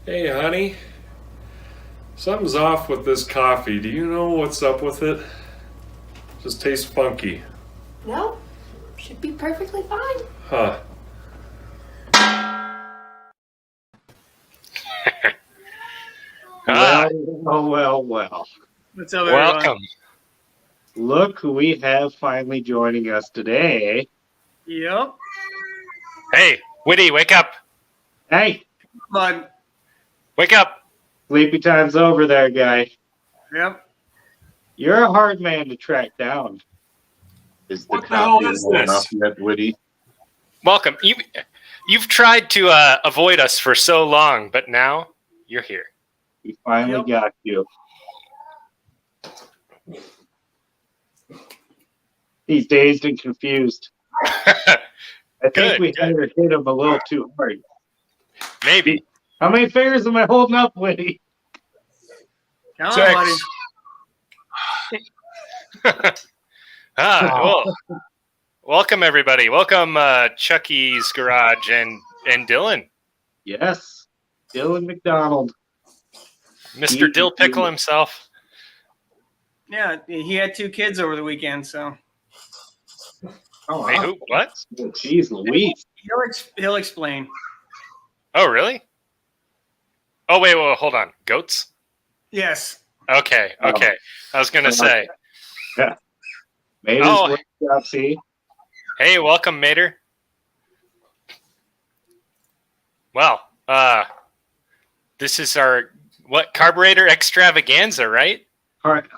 Hey, honey. Something's off with this coffee. Do you know what's up with it? Just tastes funky. No, should be perfectly fine. Huh. Well, well. What's up, everyone? Welcome. Look who we have finally joining us today. Yep. Hey, Woody, wake up. Hey, Bud. Wake up. sleepy time's over there, guy. Yep. You're a hard man to track down. Is the What the hell coffee is warm this? up yet, Woody? Welcome. You've tried to avoid us for so long, but now you're here. We finally Yep. got you. He's dazed and confused. I think Good, we good. hit him a little too hard. Maybe. How many fingers am I holding up, Woody? Come on, Six. buddy. Well, welcome everybody. Welcome Chucky's Garage and Dylan, Yes, Dylan McDonald. Mr. Dill Pickle himself. Yeah, he had 2 kids over the weekend, so Oh, Wait, who? What? Jeez Louise. he'll explain. Oh, really? Oh, wait, hold on. Goats? Yes. Okay. Oh. I was gonna say. Made his Oh. workshop, see? Hey, welcome, Mater. Well, this is our carburetor extravaganza, right?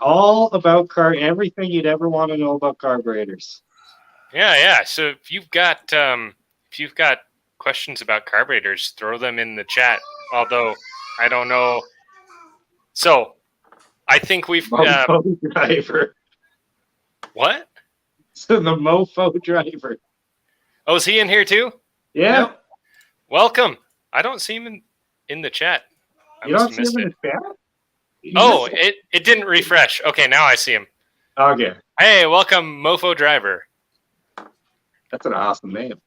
All about everything you'd ever want to know about carburetors. Yeah. So if you've got questions about carburetors, throw them in the chat. Although I don't know. So I think we've Mofo driver. what? So the mofo driver. Oh, is he in here too? Yeah. Yep. Welcome. I don't see him in the chat. I You must don't have see missed him in it. the chat? You Oh, missed it didn't refresh. Okay, now I see him. it. Okay. Hey, welcome, Mofo Driver. That's an awesome name.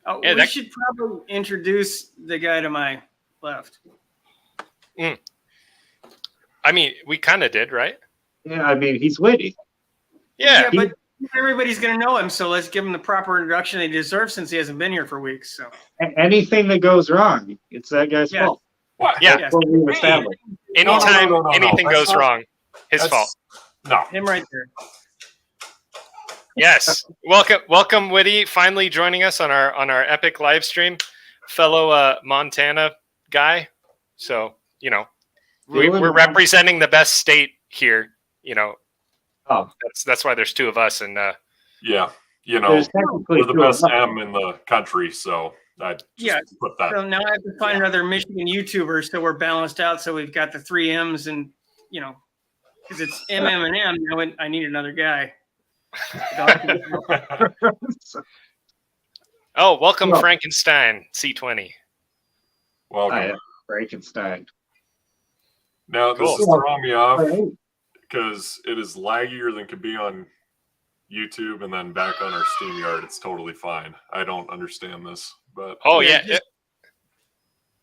Oh, Yeah, we that- should probably introduce the guy to my left. I mean, we kind of did, right? Yeah, I mean, he's witty. Yeah. But everybody's going to know him, so let's give him the proper introduction he deserves since he hasn't been here for weeks. So Anything that goes wrong, it's that guy's Yeah. fault. What? Yeah. Yes, That's what we've established. Anytime No. anything That's goes not- wrong, his That's- fault. No. him right there. Yes. Welcome, Woody, finally joining us on our epic live stream, fellow Montana guy. So we're representing the best state here. Oh, That's why there's 2 of us, and Yeah. there's technically We're the 2 of best us. M in the country, so I just Yeah. put that. So now I have to find another Michigan YouTuber so we're balanced out. So we've got the 3 M's and, because it's M and M. Now I need another guy. oh, welcome Well- Frankenstein C20. Welcome. I am Frankenstein. Now, this Cool. is throwing me off All right. because it is laggier than could be on YouTube and then back on our StreamYard. It's totally fine. I don't understand this, but Oh Yeah, yeah.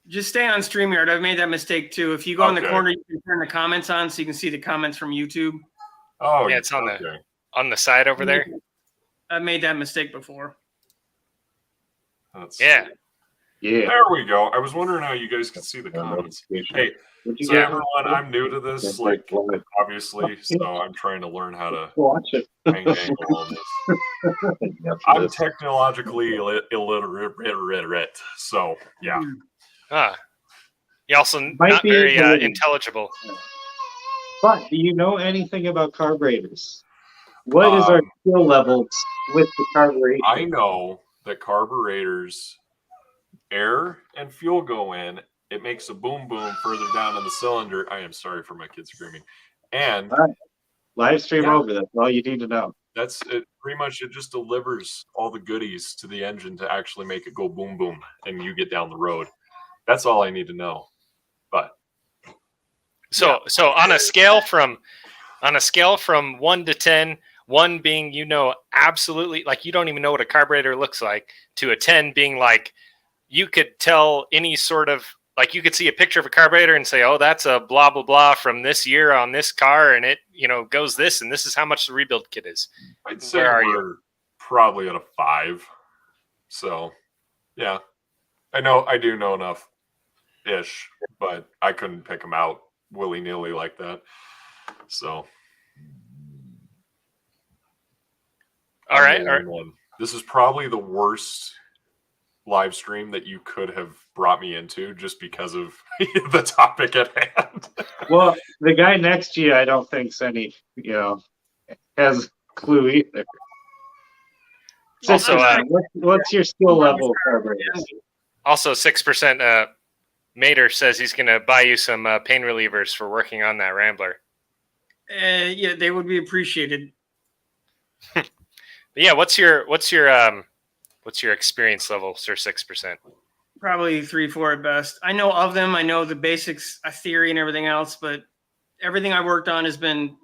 Just stay on StreamYard. I've made that mistake too. If you go in the Okay. corner, you can turn the comments on so you can see the comments from YouTube. oh Yeah, it's on the- okay. On the side over there. I've made that mistake before. That's, Yeah. Yeah. There we go. I was wondering how you guys could see the comments. Hey, Would you so get- everyone, I'm new to this, like obviously, so I'm trying to learn how to watch it. angle on this. I'm technologically illiterate, so yeah. You also Might not be very intelligent. intelligible. But do you know anything about carburetors? What is our skill levels with the carburetor? I know that carburetors, air and fuel go in. It makes a boom boom further down in the cylinder. I am sorry for my kids screaming. And Live stream Yeah. over. That's all you need to know. that's it. Pretty much, it just delivers all the goodies to the engine to actually make it go boom boom, and you get down the road. That's all I need to know. But So on a scale from 1 to 10, 1 being absolutely like you don't even know what a carburetor looks like, to a 10 being like you could tell any sort of like you could see a picture of a carburetor and say, oh, that's a blah, blah, blah from this year on this car. And it, goes this, and this is how much the rebuild kit is. I'd say Where are we're probably at a 5. So, yeah. I do know enough-ish, but I couldn't pick them out willy-nilly like that. So. All right. One. This is probably the worst live stream that you could have brought me into just because of the topic at hand. Well, the guy next to you, I don't think's has clue either. Also, what's your skill level, carburetors? Also, 6% Mater says he's going to buy you some pain relievers for working on that Rambler. Yeah, they would be appreciated. Yeah, what's your experience level, sir? 6%. Probably 3-4 at best. I know of them. I know the basics, a theory, and everything else. But everything I worked on has been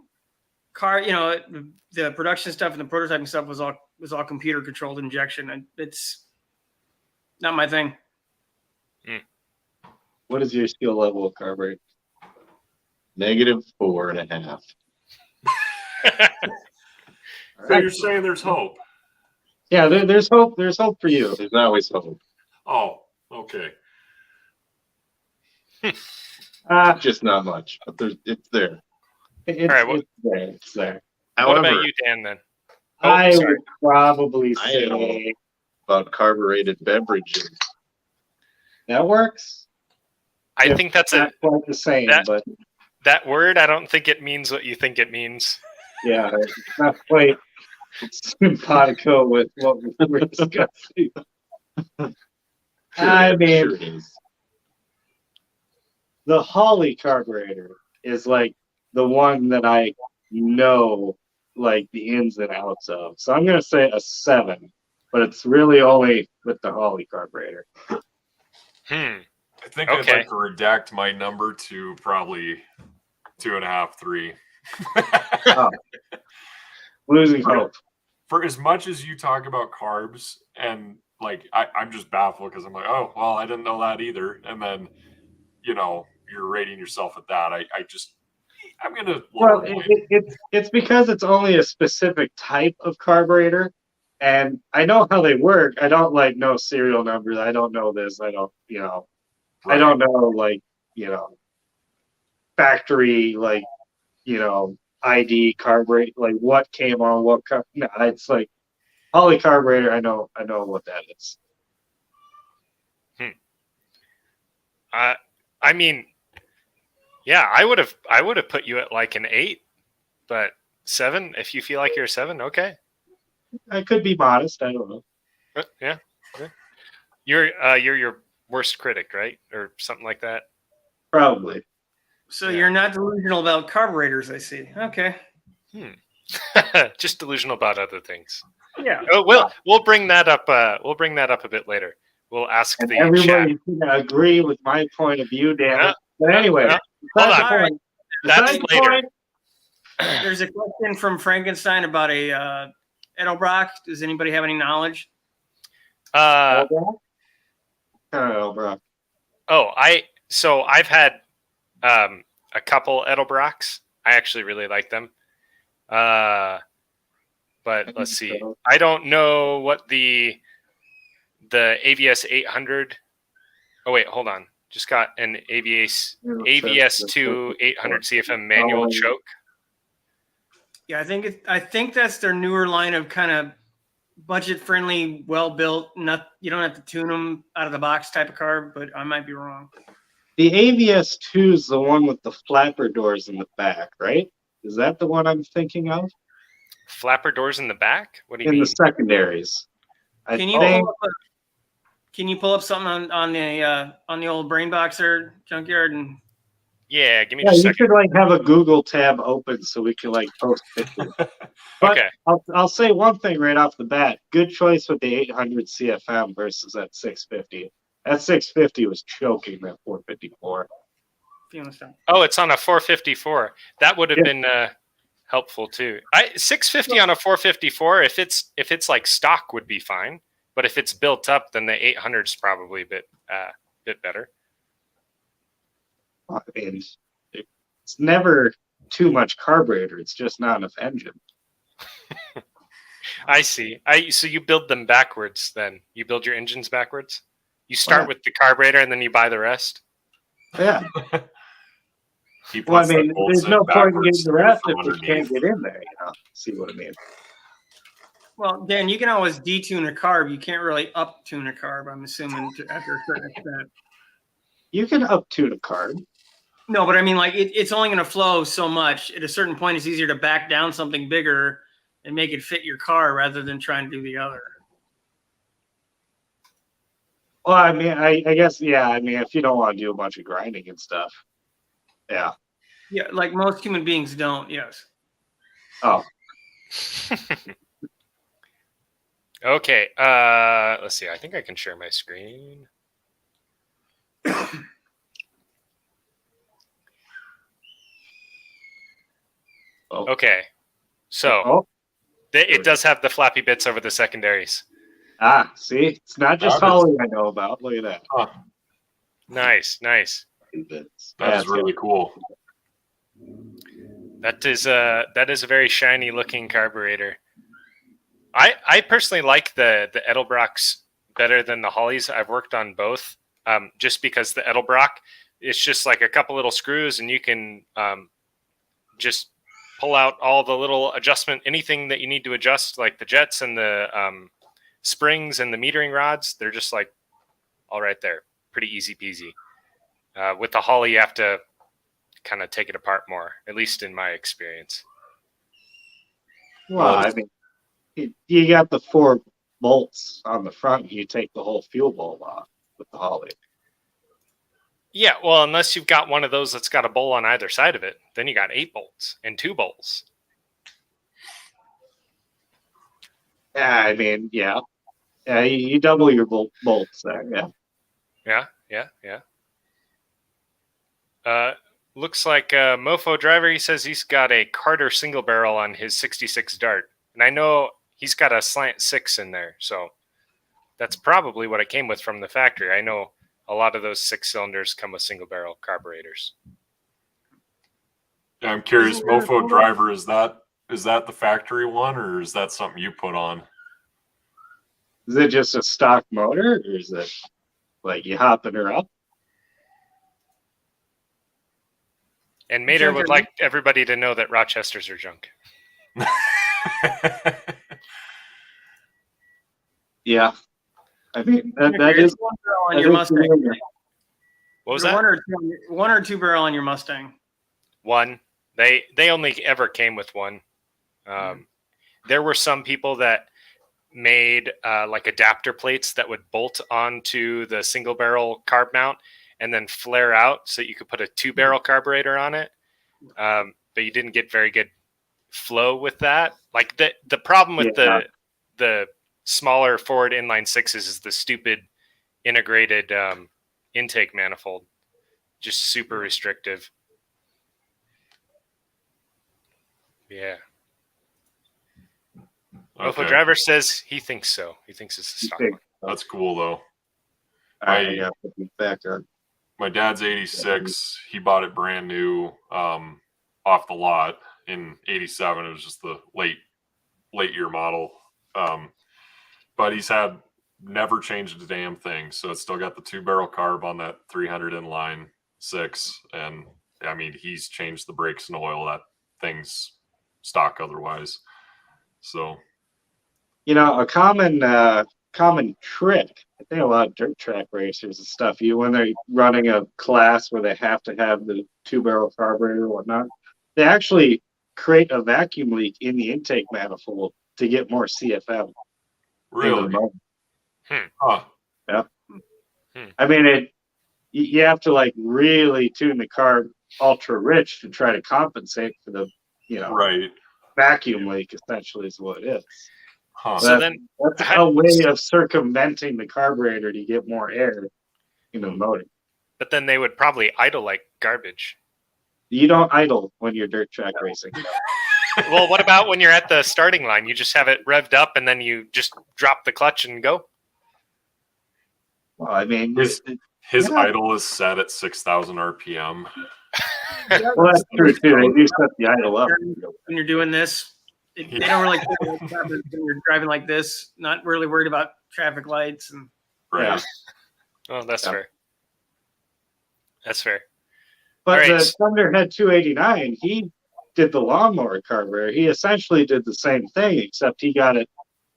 the production stuff and the prototyping stuff was all computer controlled injection, and it's not my thing. What is your skill level of carburetor? -4.5. So you're saying there's hope? Yeah, there's hope. There's hope for you. There's always hope. Oh, okay. Just not much, but it's there. It's there. What However, about you, Dan, then? I sorry. would probably I say know about carbureted beverages. that works. I think that's Not quite the same, but that word. I don't think it means what you think it means. yeah, it's not quite simpatico with what we're discussing. I mean, Sure is. the Holly carburetor is like the one that I know like the ins and outs of. So I'm gonna say a 7, but it's really only with the Holly carburetor. I think Okay. I'd like to redact my number to probably 2.5, 3. Losing hope. For as much as you talk about carbs, and like I'm just baffled because I'm like, oh well, I didn't know that either. And then you're rating yourself at that. I'm gonna Well, lower mine. it's because it's only a specific type of carburetor, and I know how they work. I don't know serial numbers. I don't know this. I don't I don't know factory ID carburetor, like what came on what no, it's like Holly carburetor. I know what that is. I mean, yeah, I would have put you at like an 8, but 7. If you feel like you're a 7, okay. I could be modest. I don't know. Yeah. You're your worst critic, right, or something like that. Probably. So you're not delusional about carburetors, I see. Okay. Just delusional about other things. Yeah. Oh, we'll bring that up. We'll bring that up a bit later. We'll ask And the chat. everybody's gonna agree with my point of view, damn it. But anyway, hold besides on. the point- That's besides the later. point, There's a question from Frankenstein about a Edelbrock. Does anybody have any knowledge? Uh, bro. I've had a couple Edelbrocks. I actually really like them. But let's see. I don't know what the AVS 800. Oh wait, hold on. Just got an AVS2 800 CFM manual choke. Yeah, I think that's their newer line of kind of budget friendly, well built. Not you don't have to tune them out of the box type of car, but I might be wrong. The AVS2 is the one with the flapper doors in the back, right? Is that the one I'm thinking of? Flapper doors in the back? What do you In mean? the secondaries. Can you pull up something on the old brain box there, Junkyard? And Yeah, give me yeah, just a you second. should have a Google tab open so we can post pictures. But Okay. I'll say one thing right off the bat. Good choice with the 800 CFM versus that 650. That 650 was choking that 454. if you understand. Oh, it's on a 454. That would have been helpful too. 650 on a 454. If it's like stock would be fine, but if it's built up, then the 800 is probably a bit better. I mean, it's never too much carburetor. It's just not enough engine. I see. So you build them backwards then. You build your engines backwards? You start Yeah. with the carburetor and then you buy the rest? Yeah. He Well, I puts the mean, bolts there's no in point in backwards getting the rest from if you underneath. can't get in there. See what I mean? Well, Dan, you can always detune a carb. You can't really up tune a carb, I'm assuming, after a certain extent. You can up tune a carb. No, but I mean, like, it's only going to flow so much. At a certain point, it's easier to back down something bigger and make it fit your car rather than trying to do the other. Well, I mean, I guess, yeah. I mean, if you don't want to do a bunch of grinding and stuff, yeah. Yeah, like most human beings don't, yes. Oh, Okay. Let's see. I think I can share my screen. Okay. So oh, it does have the flappy bits over the secondaries. see, it's not just That is- Holly I know about. Look at that. Huh, Nice. that is really cool. That is a very shiny looking carburetor. I personally like the Edelbrocks better than the Hollies. I've worked on both, just because the Edelbrock, it's just like a couple little screws and you can just pull out all the little adjustment, anything that you need to adjust, like the jets and the springs and the metering rods. They're just like all right there, pretty easy peasy. With the Holly, you have to kind of take it apart more, at least in my experience. Well, I mean, you got the 4 bolts on the front. You take the whole fuel bowl off with the Holly. Yeah, well, unless you've got one of those that's got a bowl on either side of it, then you got 8 bolts and 2 bowls. Yeah, I mean, yeah. Yeah, you double your bolts there, yeah. Yeah. Looks like Mofo Driver, he says he's got a Carter single barrel on his 66 Dart. And I know he's got a slant 6 in there, so that's probably what it came with from the factory. I know a lot of those 6 cylinders come with single barrel carburetors. Yeah, I'm curious, Mofo Driver, is that the factory one, or is that something you put on? Is it just a stock motor, or is it like you hopping her up? And Mater would like everybody to know that Rochesters are junk. Yeah. I mean, that is one barrel on your Mustang. What was that? One or 2 barrel on your Mustang. One. They only ever came with one. There were some people that made like adapter plates that would bolt onto the single barrel carb mount and then flare out so you could put a 2 barrel carburetor on it. But you didn't get very good flow with that. Like the problem with the smaller Ford inline 6s is the stupid integrated intake manifold. Just super restrictive. Yeah. Mofo Driver says he thinks so. He thinks it's a stock one. That's cool though. I put it back on. My dad's 86. He bought it brand new off the lot in 87. It was just the late year model. But he's had never changed a damn thing. So it's still got the 2 barrel carb on that 300 inline 6. And I mean, he's changed the brakes and oil. That thing's stock otherwise. So, You know, a common trick, I think a lot of dirt track racers and stuff, when they're running a class where they have to have the 2 barrel carburetor or whatnot, they actually create a vacuum leak in the intake manifold to get more CFM. really? Huh. Yeah. I mean, you have to like really tune the carb ultra rich to try to compensate for the, Right. vacuum leak, essentially, is what it is. Huh. So then That's a way of circumventing the carburetor to get more air in the motor. But then they would probably idle like garbage. You don't idle when you're dirt track racing. Well, what about when you're at the starting line? You just have it revved up and then you just drop the clutch and go? Well, I mean, His Yeah. idle is set at 6,000 RPM. Well, that's true too. They do set the idle up. When you're doing this, they don't really care about traffic when you're driving like this. Not really worried about traffic lights and. Right. Oh, that's Yeah. fair. That's fair. But All right. the Thunderhead 289, he did the lawnmower carburetor. He essentially did the same thing, except he got it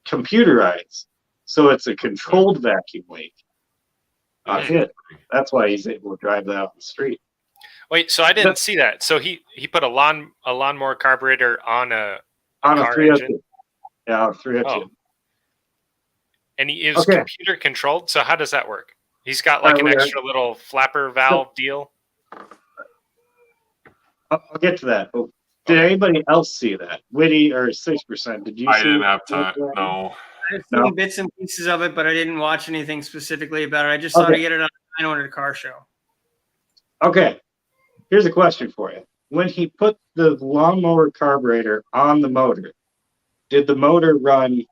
computerized. So it's a controlled vacuum leak on it. That's why he's able to drive that on the street. Wait, so I didn't see that. So he put a lawnmower carburetor on a car 302. engine? Yeah, on 302. Oh. And he is Okay. computer controlled. So how does that work? He's got like an extra little flapper valve deal. I'll get to that. Oh, did anybody else see that? Witty or 6%? Did you I see didn't it? have time. No. I've seen bits and pieces of it, but I didn't watch anything specifically about it. I just saw to get it on a 900 car show. Okay. Here's a question for you. When he put the lawnmower carburetor on the motor, did the motor run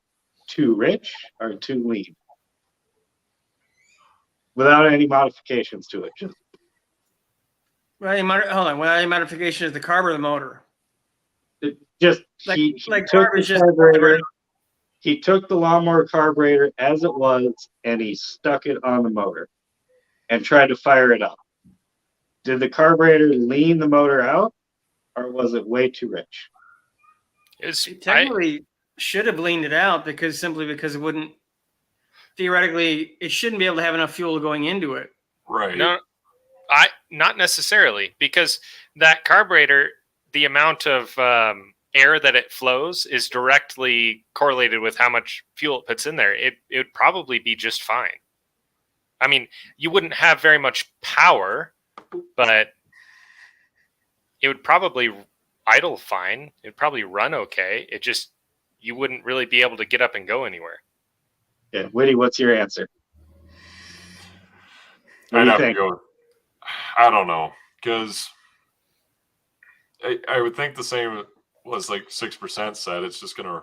too rich or too lean? Without any modifications to it. Just Well, hold on. Well, any modification is the carb or the motor? Like, he took carb is the just carburetor, he took the lawnmower carburetor as it was and he stuck it on the motor and tried to fire it up. Did the carburetor lean the motor out or was it way too rich? It technically should have leaned it out because it wouldn't theoretically it shouldn't be able to have enough fuel going into it. Right. No, not necessarily, because that carburetor, the amount of air that it flows is directly correlated with how much fuel it puts in there. It would probably be just fine. I mean, you wouldn't have very much power, but it would probably idle fine. It'd probably run okay. It just, you wouldn't really be able to get up and go anywhere. Yeah, Witty, what's your answer? What I'd do you have think? to go. I don't know, because I would think the same was like 6% said. It's gonna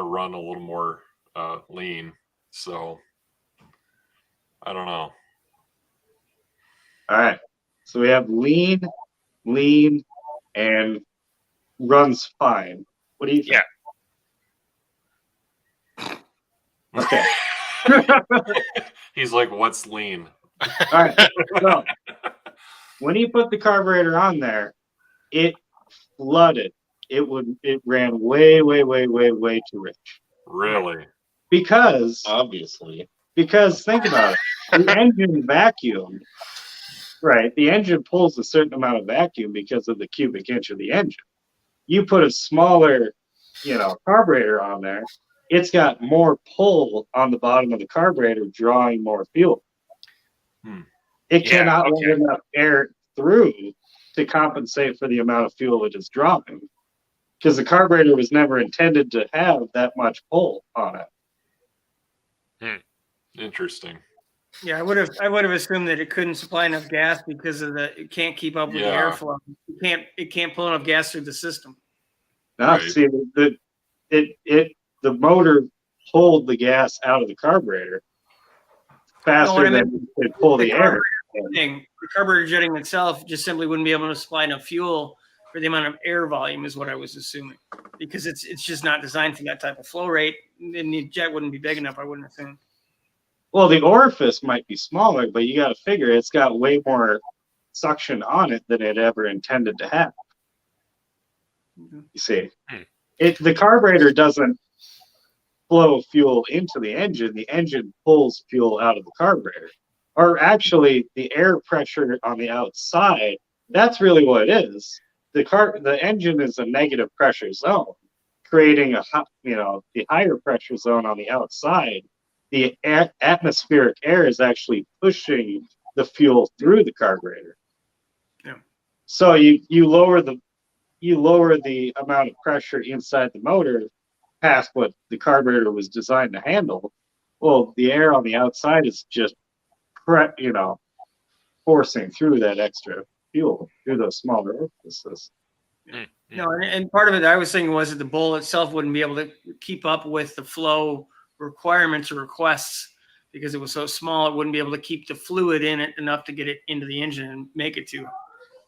run a little more lean. So I don't know. All right. So we have lean, and runs fine. What do you think? Yeah. Okay. He's like, what's lean? All right. So when he put the carburetor on there, it flooded. It ran way too rich. Really? Because Obviously. think about it. The engine vacuum, right? The engine pulls a certain amount of vacuum because of the cubic inch of the engine. You put a smaller, carburetor on there, it's got more pull on the bottom of the carburetor, drawing more fuel. It cannot let enough air through to compensate for the amount of fuel it is dropping, because the carburetor was never intended to have that much pull on it. Interesting. Yeah, I would have assumed that it couldn't supply enough gas because of it can't keep up with the airflow. It can't pull enough gas through the system. Now, Right. see, the motor pulled the gas out of the carburetor faster than it could pull the air. The carburetor jetting itself just simply wouldn't be able to supply enough fuel for the amount of air volume, is what I was assuming, because it's just not designed for that type of flow rate, and the jet wouldn't be big enough. I wouldn't assume. Well, the orifice might be smaller, but you got to figure it's got way more suction on it than it ever intended to have. You see, the carburetor doesn't flow fuel into the engine pulls fuel out of the carburetor. Or actually, the air pressure on the outside, that's really what it is. The engine is a negative pressure zone, creating the higher pressure zone on the outside. The atmospheric air is actually pushing the fuel through the carburetor. Yeah. So you lower the amount of pressure inside the motor past what the carburetor was designed to handle. Well, the air on the outside is just forcing through that extra fuel through those smaller orifices. No, and part of it I was thinking was that the bowl itself wouldn't be able to keep up with the flow requirements or requests because it was so small, it wouldn't be able to keep the fluid in it enough to get it into the engine and make it to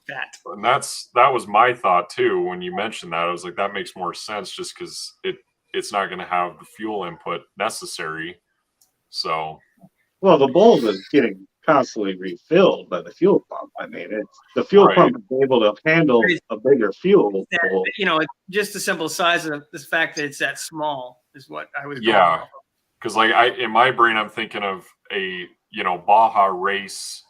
fat. And that was my thought too when you mentioned that. I was like, that makes more sense just because it's not going to have the fuel input necessary. So, Well, the bulb is getting constantly refilled by the fuel pump. I mean, it's the fuel Right. pump is able to handle a bigger fuel. That, you know, just the simple size of the fact that it's that small is what I was. Yeah. Going off of. because like in my brain, I'm thinking of a Baja race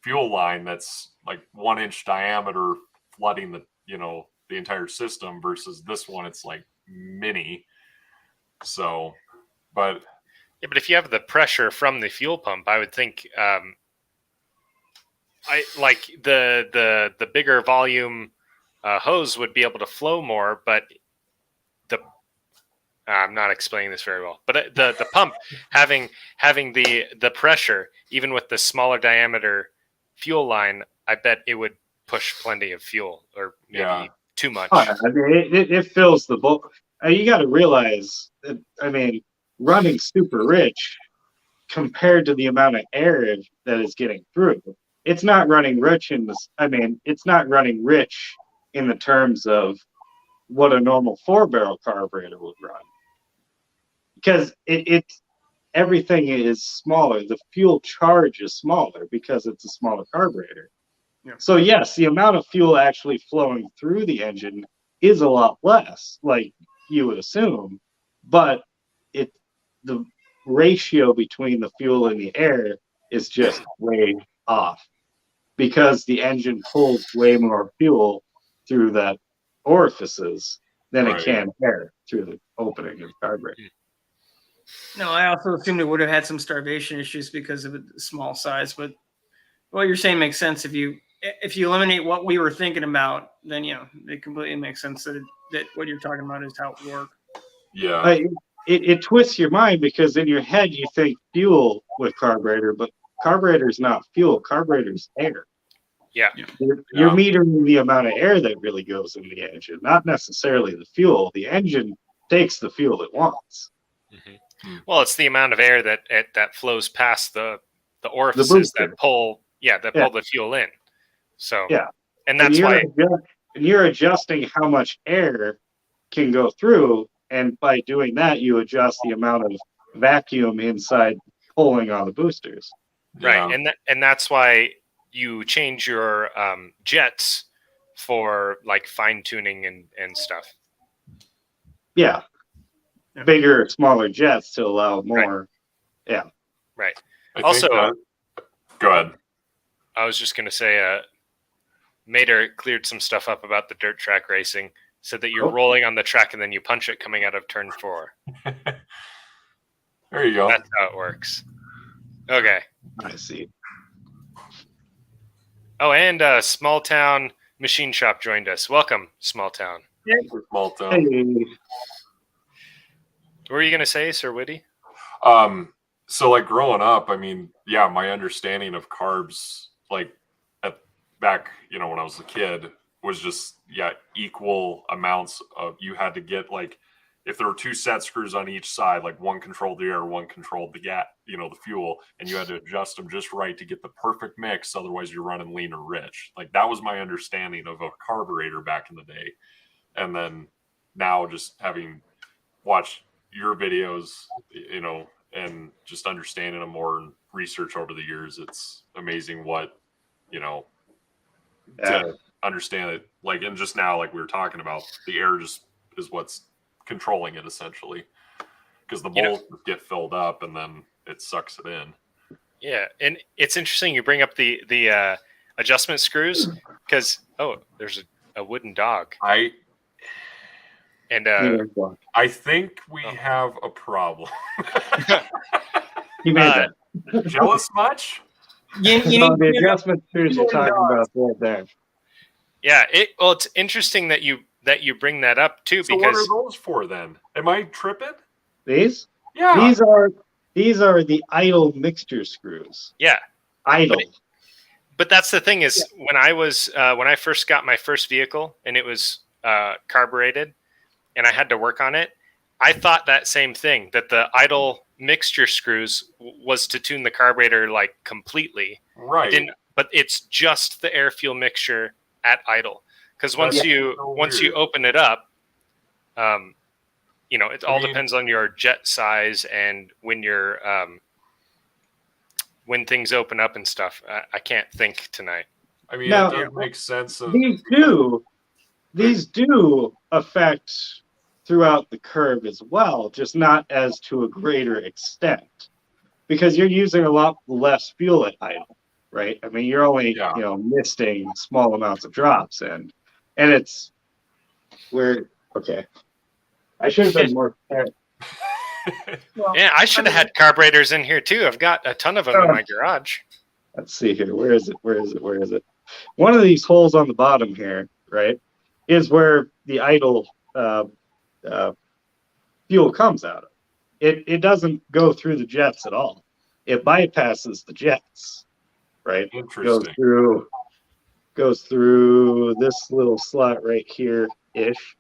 fuel line that's like 1 inch diameter flooding the entire system versus this one, it's like mini. So, but Yeah, but if you have the pressure from the fuel pump, I would think I like the bigger volume hose would be able to flow more, but I'm not explaining this very well. But the pump having the pressure, even with the smaller diameter fuel line, I bet it would push plenty of fuel, or maybe too much. I mean, it fills the bulk. You got to realize that, I mean, running super rich compared to the amount of air that is getting through, it's not running rich it's not running rich in the terms of what a normal 4-barrel carburetor would run. Because it's everything is smaller. The fuel charge is smaller because it's a smaller carburetor. Yeah. So yes, the amount of fuel actually flowing through the engine is a lot less, like you would assume, but the ratio between the fuel and the air is just way off because the engine pulls way more fuel through that orifices than it can air through the opening of the carburetor. No, I also assumed it would have had some starvation issues because of the small size, but what you're saying makes sense. If you eliminate what we were thinking about, then it completely makes sense that what you're talking about is how it would work. yeah, It twists your mind because in your head you think fuel with carburetor, but carburetor is not fuel. Carburetor is air. Yeah. You're metering the amount of air that really goes in the engine, not necessarily the fuel. The engine takes the fuel it wants. Mm-hmm. Well, it's the amount of air that flows past the orifices that pull the fuel in. So and that's why you're adjusting how much air can go through, and by doing that, you adjust the amount of vacuum inside pulling on the boosters. Right, and that's why you change your jets for like fine tuning and stuff. Yeah. Bigger, smaller jets to allow more. Right. Yeah. Right. also, go ahead. I was just going to say, Mater cleared some stuff up about the dirt track racing. Said that you're rolling on the track and then you punch it coming out of turn 4. There you go. That's how it works. Okay. I see. Oh, and Small Town Machine Shop joined us. Welcome, Small Town. Small Town. Hey. What were you going to say, Sir Whitty? So like growing up, I mean, my understanding of carbs, like back, when I was a kid, was just equal amounts of, you had to get, like, if there were 2 set screws on each side, like one controlled the air, one controlled the gas, the fuel, and you had to adjust them just right to get the perfect mix. Otherwise you're running lean or rich. Like that was my understanding of a carburetor back in the day. And then now just having watched your videos, and just understanding them more and research over the years, it's amazing what, to understand it. Like, and just now, like we were talking about, the air just is what's controlling it essentially, because the bowls get filled up and then it sucks it in. Yeah, and it's interesting you bring up the adjustment screws because there's a wooden dog. I think we have a problem. You made that. Jealous much? The adjustment screws you're talking about right there. Yeah, it's interesting that you bring that up too. So because what are those for then? Am I tripping? These? Yeah. These are the idle mixture screws. Yeah. Idle. But that's the thing is when I first got my first vehicle and it was carbureted and I had to work on it, I thought that same thing, that the idle mixture screws was to tune the carburetor like completely. Right. But it's just the air fuel mixture at idle. Because once That's you so once you weird. open it up, it all mean- depends on your jet size and when you're when things open up and stuff. I can't think tonight. I mean, Now- it does make sense. These do affect throughout the curve as well, just not as to a greater extent, because you're using a lot less fuel at idle, right? I mean, you're only Yeah. misting small amounts of drops, and it's where okay. I should have been more fair. Yeah, I should have had carburetors in here too. I've got a ton of them in my garage. Let's see here. Where is it? One of these holes on the bottom here, right, is where the idle fuel comes out of. It doesn't go through the jets at all. It bypasses the jets, right? Interesting. Goes through this little slot right here ish.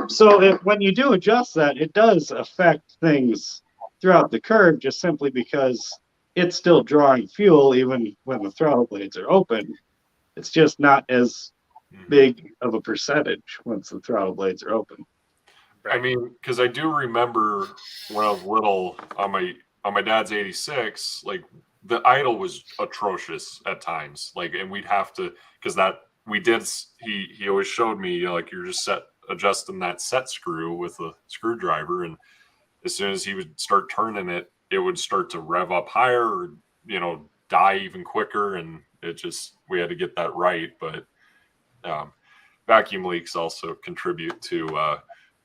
So when you do adjust that, it does affect things throughout the curve, just simply because it's still drawing fuel even when the throttle blades are open. It's just not as big of a percentage once the throttle blades are open. I mean, because I do remember when I was little on my dad's 86, like the idle was atrocious at times. Like, and we'd have to, because he always showed me, like you're just adjusting that set screw with a screwdriver, and as soon as he would start turning it, it would start to rev up higher, or die even quicker, and we had to get that right. But vacuum leaks also contribute to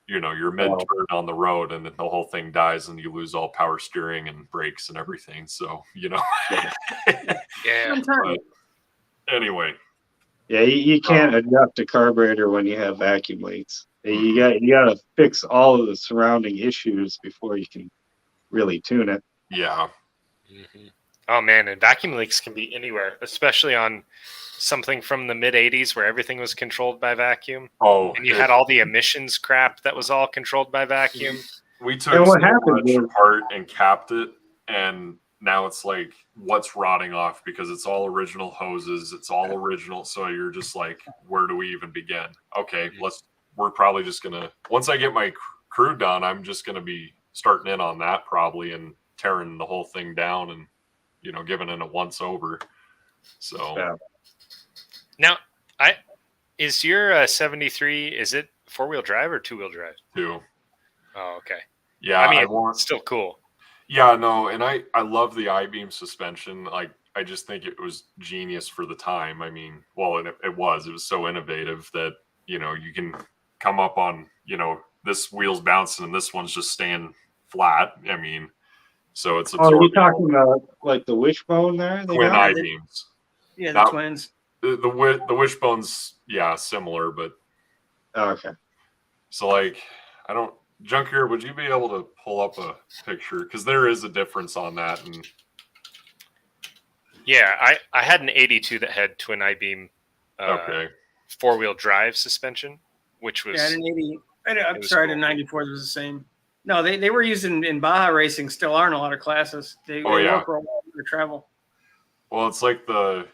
your mid-turn on the road, and then the whole thing dies and you lose all power steering and brakes and everything. So, Yeah. But anyway. Yeah, you can't adjust a carburetor when you have vacuum leaks. You got to fix all of the surrounding issues before you can really tune it. Yeah. Mm-hmm. Oh man, and vacuum leaks can be anywhere, especially on something from the mid 80s where everything was controlled by vacuum. Oh, and you had all the emissions crap that was all controlled by vacuum. We took so much apart and capped it, and now it's like, what's rotting off? Because it's all original hoses, it's all original. So you're just like, where do we even begin? Okay, we're probably just gonna, once I get my crew done, I'm just gonna be starting in on that probably and tearing the whole thing down and giving it a once over. So now, is your 73? Is it 4-wheel drive or 2-wheel drive? 2. Oh, okay. Yeah, I mean, it's still cool. Yeah, no, and I love the I-beam suspension. Like, I just think it was genius for the time. I mean, well, it was so innovative that you can come up on this wheel's bouncing and this one's just staying flat. I mean, so it's absorbing. Oh, are you talking about like the wishbone there? Twin I-beams. Yeah, the twins. The wishbone's similar, but okay. So like, I don't. Junkier, would you be able to pull up a picture? Because there is a difference on that. And yeah, I had an 82 that had twin I-beam 4-wheel drive suspension, which was... Yeah, an 80. I'm sorry, the 94 was the same. No, they were used in Baja racing, still are in a lot of classes. They work for a while for travel. Well, it's like the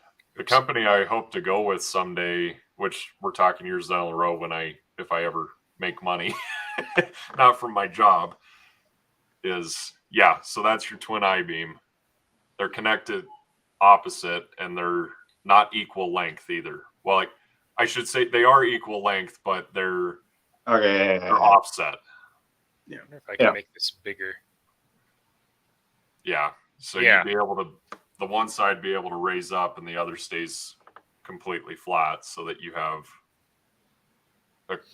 company I hope to go with someday, which we're talking years down the road if I ever make money. Not from my job, so that's your twin I-beam. They're connected opposite, and they're not equal length either. Well, like, I should say they are equal length, but they're offset. Yeah, I wonder if I can make this bigger. Yeah, so you'd be able to, the one side be able to raise up, and the other stays completely flat, so that you have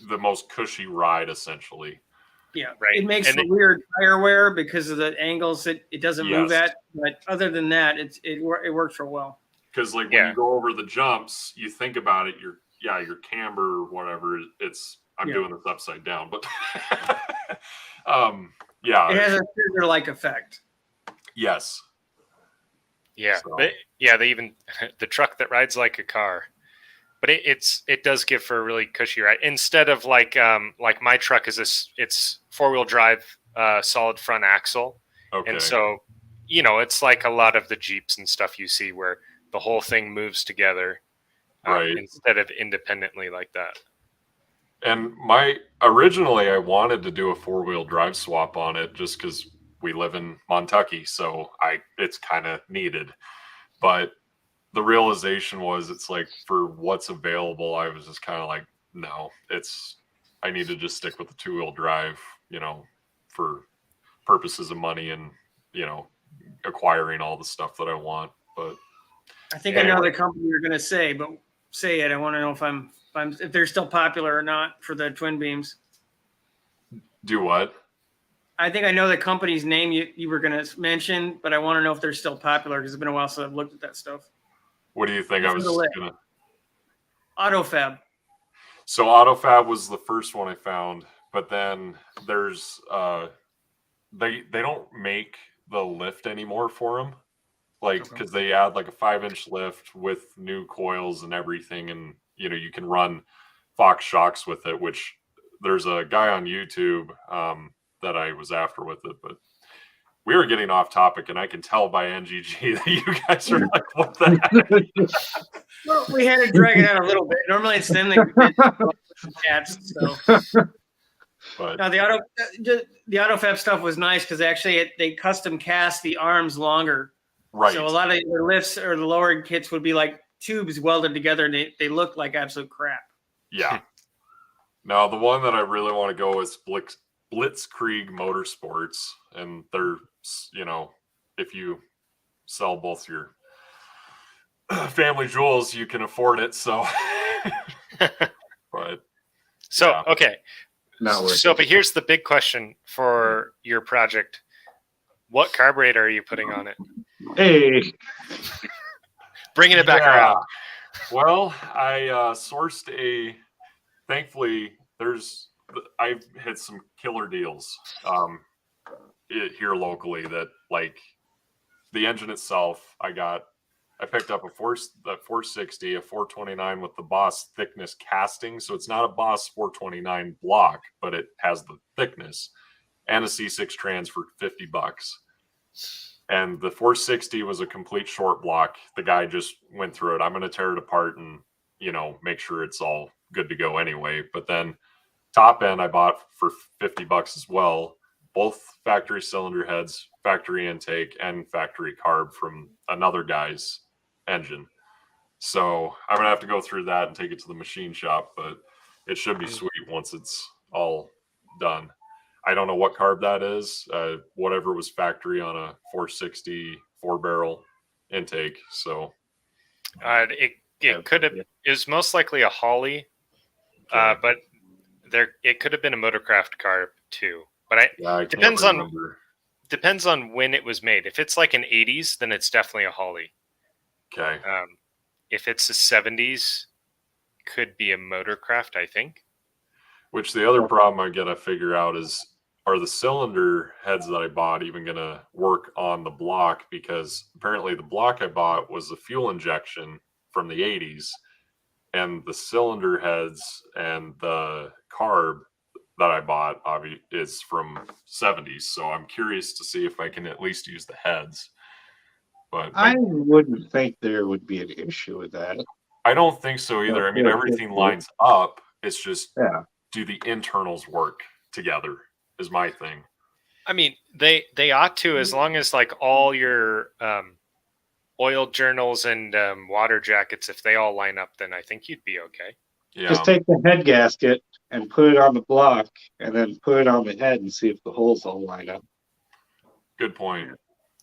the most cushy ride, essentially. Yeah, right. It makes the weird tire wear because of the angles that it doesn't move at. But other than that, it works real well. Because like when you go over the jumps, you think about it. Your camber or whatever. I'm doing this upside down, but it has a scissor-like effect. Yes. Yeah, they even the truck that rides like a car. But it does give for a really cushy ride instead of like my truck it's 4-wheel drive solid front axle. Okay. And so, you know, it's like a lot of the Jeeps and stuff you see where the whole thing moves together Right. instead of independently like that. And originally I wanted to do a 4-wheel drive swap on it just because we live in Montucky, so it's kind of needed. But the realization was it's like for what's available, I was just kind of like, no, I need to just stick with the 2-wheel drive, you know, for purposes of money and, you know, acquiring all the stuff that I want. But I think I know the company you're going to say, but say it. I want to know if they're still popular or not for the twin beams. Do what? I think I know the company's name you were going to mention, but I want to know if they're still popular because it's been a while since I've looked at that stuff. What do you think? I was gonna AutoFab. So AutoFab was the first one I found, but then there's they don't make the lift anymore for them, like because they add like a 5-inch lift with new coils and everything, and you know you can run Fox shocks with it. Which there's a guy on YouTube that I was after with it, but we were getting off topic, and I can tell by NGG that you guys are like, "What the heck?" Well, we had to drag it out a little bit. Normally, it's them that cats. So, But now the AutoFab stuff was nice because actually they custom cast the arms longer. right, So a lot of the lifts or the lower kits would be like tubes welded together, and they look like absolute crap. yeah. Now the one that I really want to go is Blitzkrieg Motorsports, and they're, you know, if you sell both your family jewels, you can afford it. So, but So, yeah. okay. Not worth So, it. but here's the big question for your project. What carburetor are you putting on it? Hey, Bringing it back Yeah. around. Well, I sourced thankfully I've hit some killer deals here locally that, like, the engine itself, I picked up a 460, a 429 with the Boss thickness casting. So it's not a Boss 429 block, but it has the thickness, and a C6 trans for $50. And the 460 was a complete short block. The guy just went through it. I'm going to tear it apart and, you know, make sure it's all good to go anyway. But then top end I bought for $50 as well. Both factory cylinder heads, factory intake, and factory carb from another guy's engine. So I'm gonna have to go through that and take it to the machine shop, but it should be sweet once it's all done. I don't know what carb that is. Whatever was factory on a 460 4-barrel intake. So it could have is most likely a Holly, but it could have been a Motorcraft carb too. But I depends on when it was made. If it's like an 80s, then it's definitely a Holly. Okay. If it's the 70s, could be a Motorcraft, I think. Which the other problem I gotta figure out is, are the cylinder heads that I bought even gonna work on the block? Because apparently the block I bought was a fuel injection from the 80s, and the cylinder heads and the carb that I bought is from 70s. So I'm curious to see if I can at least use the heads. But I wouldn't think there would be an issue with that. I don't think so either. I mean, everything lines up. It's just, do the internals work together is my thing. I mean, they ought to, as long as like all your oil journals and water jackets, if they all line up, then I think you'd be okay. Yeah. Just take the head gasket and put it on the block, and then put it on the head and see if the holes all line up. Good point.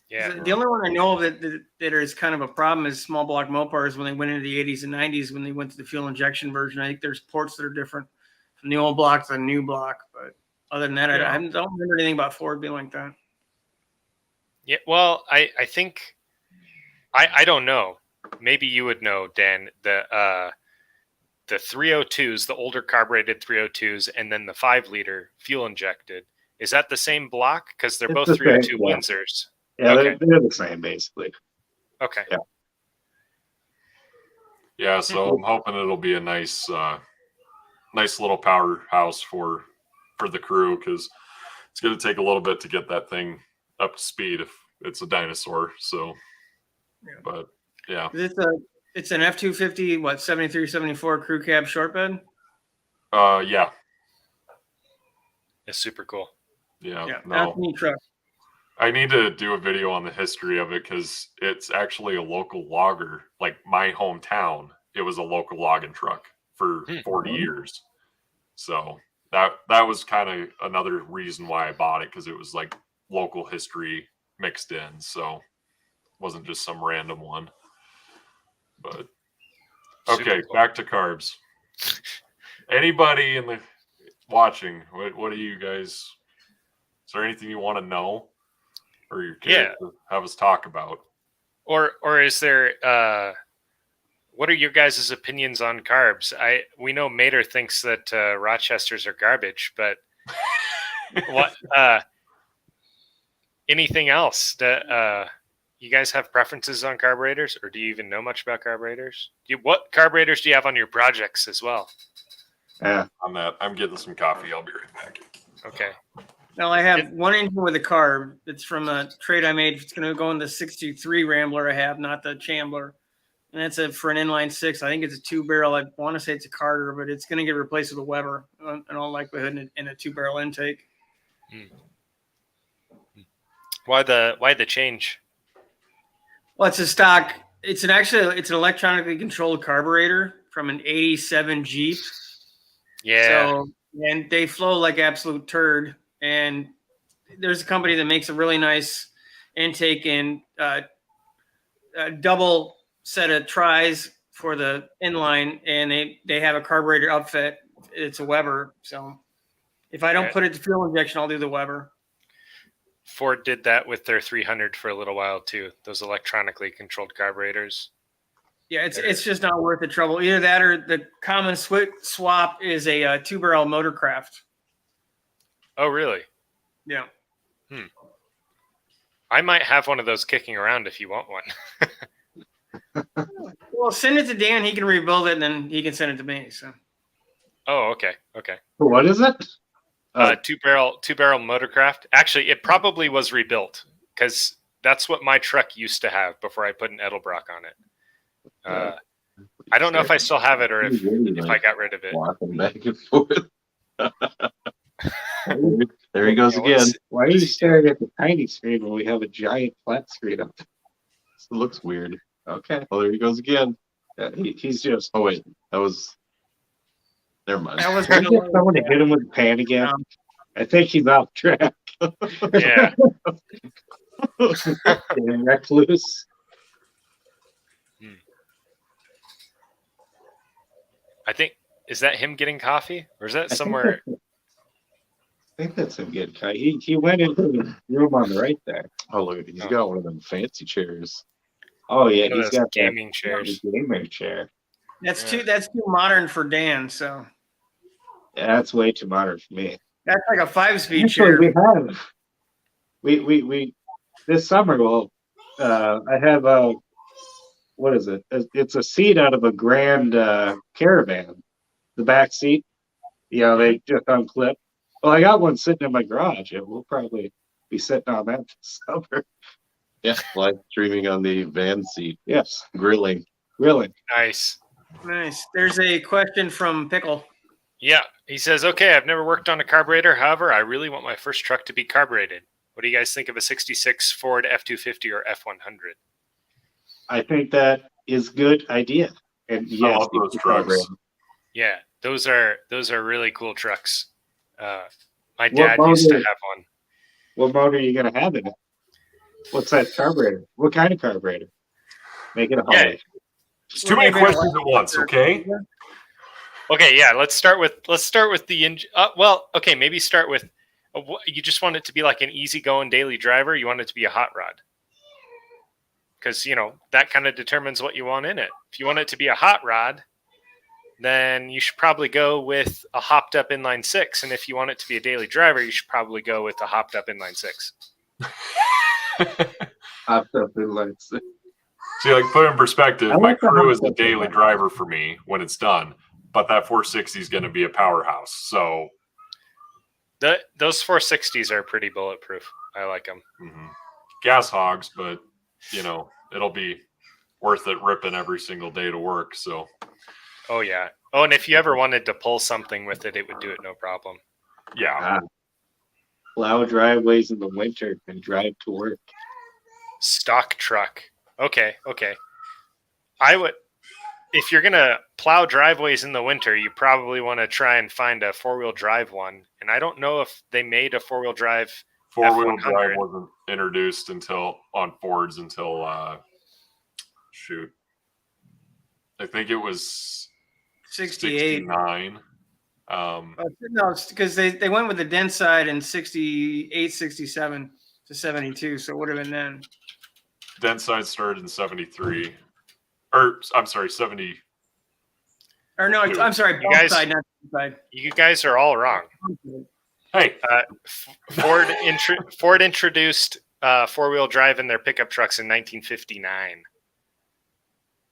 Yeah. The only one I know of that is kind of a problem is small block Mopars when they went into the 80s and 90s when they went to the fuel injection version. I think there's ports that are different from the old block to the new block. But other than that, I don't remember anything about Ford being like that. Yeah. Well, I think I don't know. Maybe you would know, Dan. The 302s, the older carbureted 302s, and then the 5-liter fuel injected. Is that the same block? Because they're both 302 Windsors. Yeah, okay. they're the same basically. Okay. Yeah, so I'm hoping it'll be a nice little powerhouse for the crew, because it's going to take a little bit to get that thing up to speed if it's a dinosaur. So, Yeah. but yeah, It's an F-250, what, 73, 74 crew cab short bed? yeah, It's super cool. Yeah, that's no. a neat truck. I need to do a video on the history of it because it's actually a local logger. Like my hometown, it was a local logging truck for 40 years. So that was kind of another reason why I bought it, because it was like local history mixed in. So it wasn't just some random one. But okay, Super cool. back to carbs. Anybody in the watching, what do you guys? Is there anything you want to know, or you're curious to have us talk about? Or is there? What are your guys' opinions on carbs? We know Mater thinks that Rochesters are garbage, but what? Anything else that you guys have preferences on carburetors, or do you even know much about carburetors? What carburetors do you have on your projects as well? Yeah. On that, I'm getting some coffee. I'll be right back. Okay. Now I have one engine with a carb. It's from a trade I made. It's going to go in the 63 Rambler I have, not the Chambler. And that's for an inline 6. I think it's a 2-barrel. I want to say it's a Carter, but it's going to get replaced with a Weber in all likelihood in a 2-barrel intake. Why the change? Well, it's a stock. It's an electronically controlled carburetor from an 87 Jeep. Yeah. So, and they flow like absolute turd. And there's a company that makes a really nice intake and a double set of tries for the inline, and they have a carburetor outfit. It's a Weber. So if I don't put it to fuel injection, I'll do the Weber. Ford did that with their 300 for a little while too. Those electronically controlled carburetors. Yeah, it's just not worth the trouble. Either that or the common swap is a 2-barrel Motorcraft. Oh, really? Yeah. I might have one of those kicking around if you want one. Well, send it to Dan. He can rebuild it, and then he can send it to me. So. Oh, okay. What is it? Two-barrel Motorcraft. Actually, it probably was rebuilt because that's what my truck used to have before I put an Edelbrock on it. I don't know if I still have it or if I got rid of it. Walking back and forth. There he goes again. Why are you staring at the tiny screen when we have a giant flat screen up? It looks weird. Okay. Well, there he goes again. He's just. Oh wait, that was. Never mind. That was Can I get someone to hit him with the pan again? I think he's off track. Yeah. Recluse. I think, is that him getting coffee, or is that somewhere? I think that's him getting cut. He went into the room on the right there. Oh look, he's got one of them fancy chairs. Oh yeah, One of he's those got gaming that, chairs. the gamer chair. That's too modern for Dan. So Yeah, that's way too modern for me. that's like a 5-speed Actually, chair. we this summer. Well, I have a what is it? It's a seat out of a Grand Caravan. The back seat, they just unclip. Well, I got one sitting in my garage, and we'll probably be sitting on that this summer. Yeah, live streaming on the van seat. Yes, Grilling. Nice. There's a question from Pickle. Yeah, he says, okay, I've never worked on a carburetor. However, I really want my first truck to be carbureted. What do you guys think of a 66 Ford F-250 or F-100? I think that is a good idea. And I yes, love those trucks. Yeah, those are really cool trucks. My dad used to have one. What motor are you going to have in it? What's that carburetor? What kind of carburetor? Make it a Holly. It's too many questions at once, okay? Okay, yeah, let's start with the engine. Maybe start with you just want it to be like an easygoing daily driver. You want it to be a hot rod. Because, that kind of determines what you want in it. If you want it to be a hot rod, then you should probably go with a hopped up inline 6. And if you want it to be a daily driver, you should probably go with a hopped up inline 6. Hopped up inline 6. See, like, put in perspective, I my like the crew is a hopped up daily inline. driver for me when it's done, but that 460 is going to be a powerhouse. So Those 460s are pretty bulletproof. I like them. Mm-hmm. Gas hogs, but it'll be worth it ripping every single day to work. So. Oh yeah. Oh, and if you ever wanted to pull something with it, it would do it no problem. Yeah. Plow driveways in the winter and drive to work. Stock truck. Okay. I would, if you're gonna plow driveways in the winter, you probably want to try and find a 4-wheel drive one. And I don't know if they made a 4-wheel drive. 4-wheel F100. drive wasn't introduced on Fords until I think it was 68. 69. No, it's because they went with the dense side in 68, 67 to 72. So it would have been then. Dense side started in 73. Or, I'm sorry, 70. Or no, I'm sorry, You both guys- side, not the side. You guys are all wrong. Hey, Ford introduced 4-wheel drive in their pickup trucks in 1959.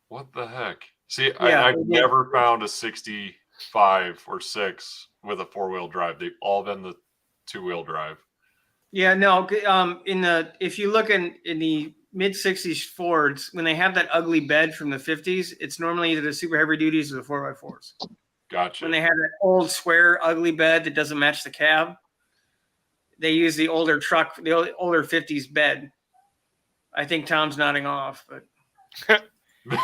what the heck? See, Yeah, I've they did. never found a 65 or 6 with a 4-wheel drive. They've all been the 2-wheel drive. Yeah, no. If you look in the mid 60s Fords, when they have that ugly bed from the 50s, it's normally either the super heavy duties or the 4x4s. Gotcha. When they have that old square ugly bed that doesn't match the cab, they use the older truck, the older 50s bed. I think Tom's nodding off, but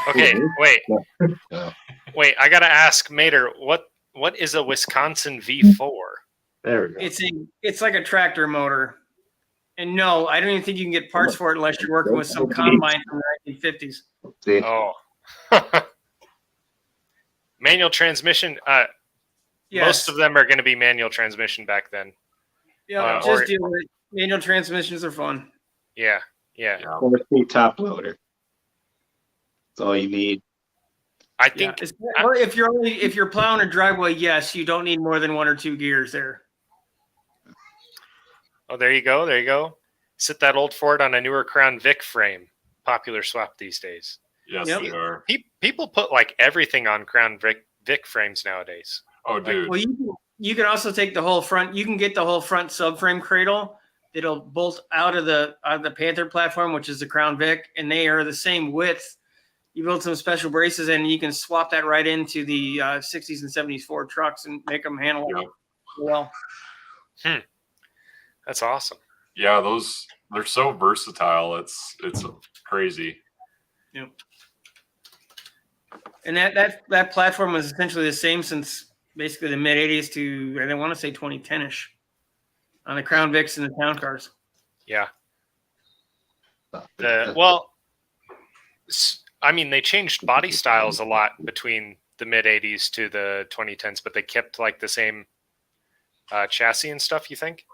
Okay, wait. Yeah. Wait, I gotta ask Mater, what is a Wisconsin V4? There we go. it's like a tractor motor. And no, I don't even think you can get parts for it unless you're working with some combine from the 1950s. See, Oh. Manual transmission. Yes. Most of them are going to be manual transmission back then. Yeah, or- just deal with it. Manual transmissions are fun. Yeah. Yeah. 4-speed top loader. That's all you need. I think Or if you're plowing a driveway, yes, you don't need more than 1 or 2 gears there. Oh, there you go. Sit that old Ford on a newer Crown Vic frame. Popular swap these days. Yes, Yep. they are. People put like everything on Crown Vic frames nowadays. Oh, dude. Well, you can also take the whole front. You can get the whole front subframe cradle that'll bolt out of the Panther platform, which is the Crown Vic, and they are the same width. You build some special braces, and you can swap that right into the 60s and 70s Ford trucks and make them handle Yep. well. That's awesome. Yeah, they're so versatile. It's crazy. Yep. And that platform was essentially the same since basically the mid 80s to I want to say 2010ish on the Crown Vics and the town cars. Yeah. Yeah. I mean, they changed body styles a lot between the mid 80s to the 2010s, but they kept like the same chassis and stuff, you think?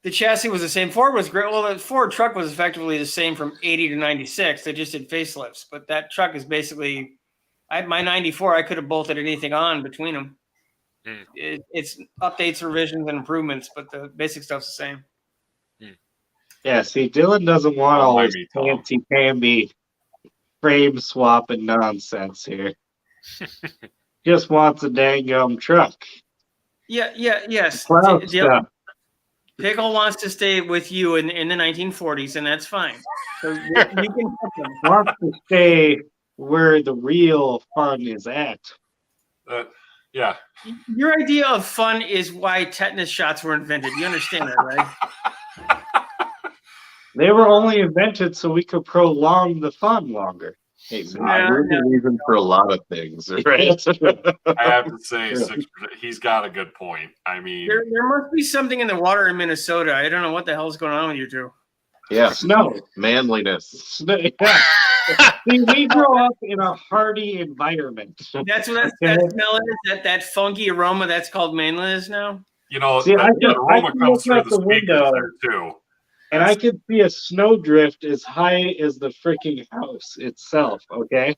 The chassis was the same. Ford was great. Well, the Ford truck was effectively the same from 80 to 96. They just did facelifts, but that truck is basically my 94. I could have bolted anything on between them. It's updates, revisions, and improvements, but the basic stuff's the same. Yeah, see, Dylan doesn't want Don't all mind this me, Tom. fancy-pamby frame swapping nonsense here. Just wants a dang truck. Yes. Plow The stuff. Pickle wants to stay with you in the 1940s, and that's fine. So you can pick them. Wants to stay where the real fun is at. Yeah. Your idea of fun is why tetanus shots were invented. You understand that, right? They were only invented so we could prolong the fun longer. Hey, Yeah, man, we're the reason for a lot of things, right? I have to say, 6%. He's got a good point. I mean, There must be something in the water in Minnesota. I don't know what the hell's going on with you two. Yeah, Snow. manliness. Yeah. See, we grow up in a hardy environment. That's what that smell is. That funky aroma. That's called manliness now. See, I the can aroma comes look through out the the speakers window. there too. And I could see a snowdrift as high as the freaking house itself, okay?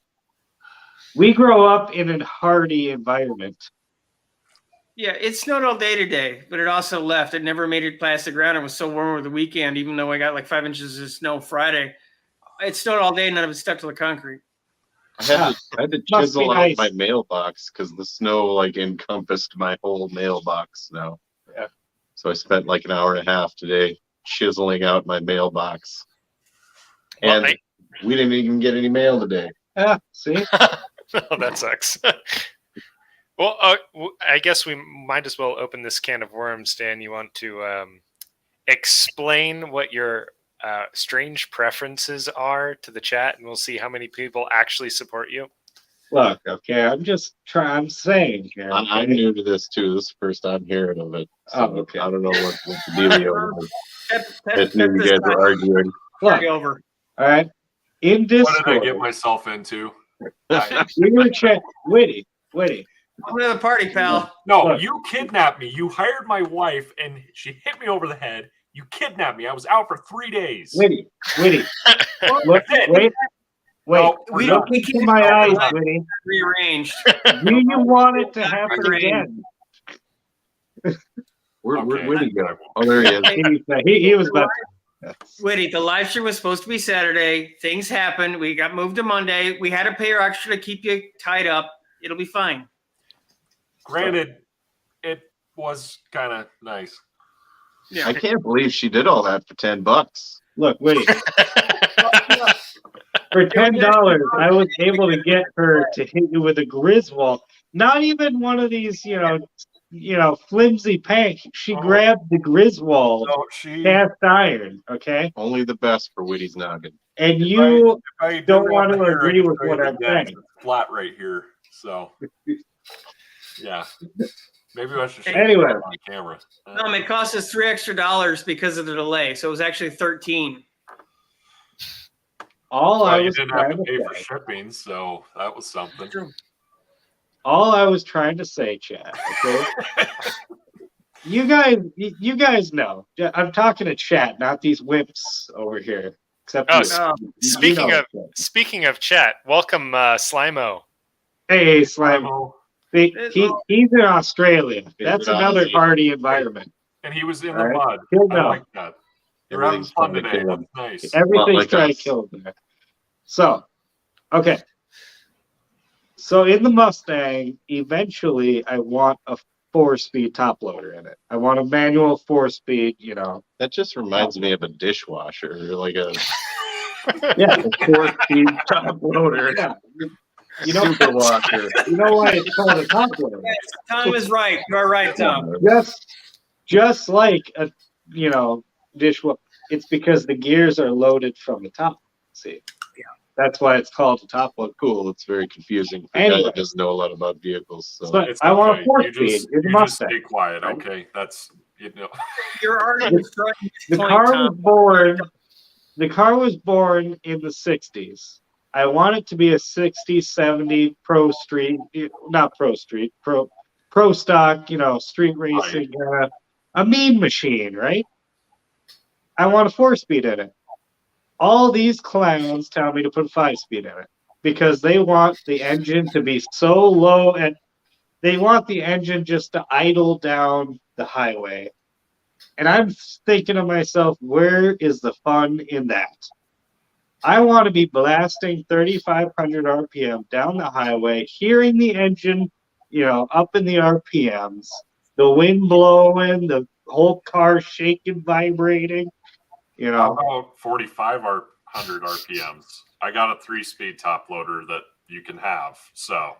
We grow up in a hardy environment. Yeah, it snowed all day today, but it also left. It never made it past the ground. It was so warm over the weekend, even though I got like 5 inches of snow Friday. It snowed all day, none of it stuck to the concrete. I had to Must be chisel out nice. my mailbox because the snow like encompassed my whole mailbox now. Yeah. So I spent like an hour and a half today chiseling out my mailbox. Well, And we didn't even get any mail today. Yeah, see? Oh, that sucks. Well, I guess we might as well open this can of worms. Dan, you want to explain what your strange preferences are to the chat, and we'll see how many people actually support you. Look, okay, I'm saying here. I'm new to this too. This is the first I'm hearing of it. So Oh, okay. I don't know what the dealio was. I Pep knew you this guys were time. arguing. Look, Over. all right. In What did I Discord, get myself into? I- we were chat. Witty. Welcome to the party, pal. no, Look. you kidnapped me. You hired my wife, and she hit me over the head. You kidnapped me. I was out for 3 days. Witty. Look, That's it. wait. No, we're We done. Look into can't my go eyes, back. Witty. Rearranged. Do you want it to happen again? Where'd Okay. Woody go? Oh, there he is. He was about. Witty, the live stream was supposed to be Saturday. Things happened. We got moved to Monday. We had to pay her extra to keep you tied up. It'll be fine. Granted, it was kind of nice. Yeah. I can't believe she did all that for $10. Look, Witty. For $10, I was able to get her to hit you with a Griswold. Not even one of these, flimsy panks. She Oh. grabbed the Griswold So she. cast iron, okay? Only the best for Witty's noggin. And you I don't did want to the hair, agree I with could what show you I'm the dent. saying. It's flat right here. So, yeah. Maybe I should show Anyway. you on camera. It cost us $3 extra because of the delay. So it was actually 13. all I Well, you was didn't have trying to to pay for say. shipping, so that was something. All I was trying to say, Chad, okay? you guys know. I'm talking to chat, not these wimps over here. Except Oh, you. speaking You know of- it. Speaking of chat, welcome Slimo. Hey, Slime. Oh, He's in Australia. That's Yeah. another party environment. and he was in All the right. mud. He'll I know. like that. You're having Everything's fun fun to today. kill That's him. nice. Everything's like trying us. to kill him there. So, okay. So in the Mustang, eventually I want a 4-speed top loader in it. I want a manual 4-speed, That just reminds me of a dishwasher, like a Yeah. 4-speed top loader. Yeah. Super washer. You know why it's called a top loader? Tom is right. You are right, Tom. Just like a dishwasher. It's because the gears are loaded from the top. See, that's why it's called a top loader. Cool. It's very confusing for a guy Anyway. that doesn't know a lot about vehicles. So So It's I want a okay. 4-speed. You just, It's a you just Mustang. stay quiet, okay? That's You're already destroying The this point, car was Tom. born. The car was born in the 60s. I want it to be a 60, 70 pro street, not pro street, pro stock, street racing, a mean machine, right? I want a 4-speed in it. All these clowns tell me to put 5-speed in it because they want the engine to be so low and they want the engine just to idle down the highway. And I'm thinking to myself, where is the fun in that? I want to be blasting 3,500 RPM down the highway, hearing the engine, up in the RPMs, the wind blowing, the whole car shaking, vibrating. how about 4,500 RPMs? I got a 3-speed top loader that you can have. So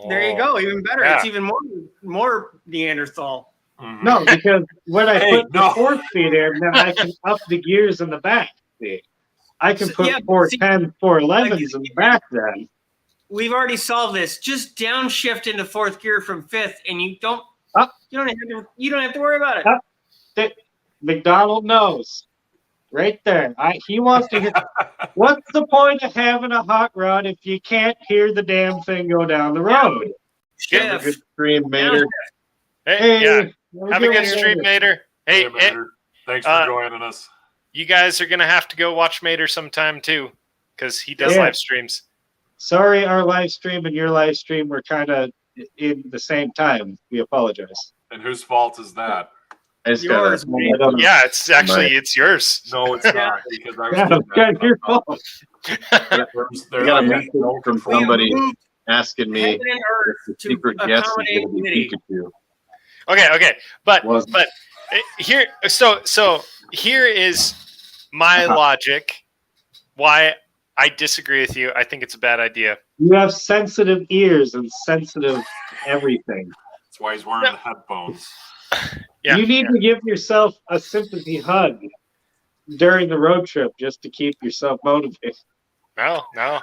There you go. Even better. Yeah. It's even more Neanderthal. mhm. No, because when I Hey, put no. the 4-speed in, then I can up the gears in the back. See? I can So, put yeah, 410s, 411s in the back then. We've already solved this. Just downshift into 4th gear from 5th, and you don't have to worry about it. McDonald knows. Right there. He wants to hear. What's the point of having a hot rod if you can't hear the damn thing go down the road? have a good Shift. stream, Mater. Hey, yeah. we're Have a good getting stream, it. Nader. Hey, Hey, Matter. Thanks for joining us. you guys are gonna have to go watch Mater sometime too, because he does Yeah. live streams. Sorry, our live stream and your live stream were kind of in the same time. We apologize. And whose fault is that? I just Yours, got I don't know. Yeah, it's yours. No, it's not because I was Yeah, getting it's that your stuff. fault. They're I got a like, message no from control. somebody moved asking me heaven and if earth the to secret guest is accommodate going to be Witty. Pikachu. Okay, but Was here, so here is my logic why I disagree with you. I think it's a bad idea. You have sensitive ears and sensitive everything. That's why he's wearing the headphones. Yeah, You need to give yourself a sympathy hug during the road trip just to keep yourself motivated. no.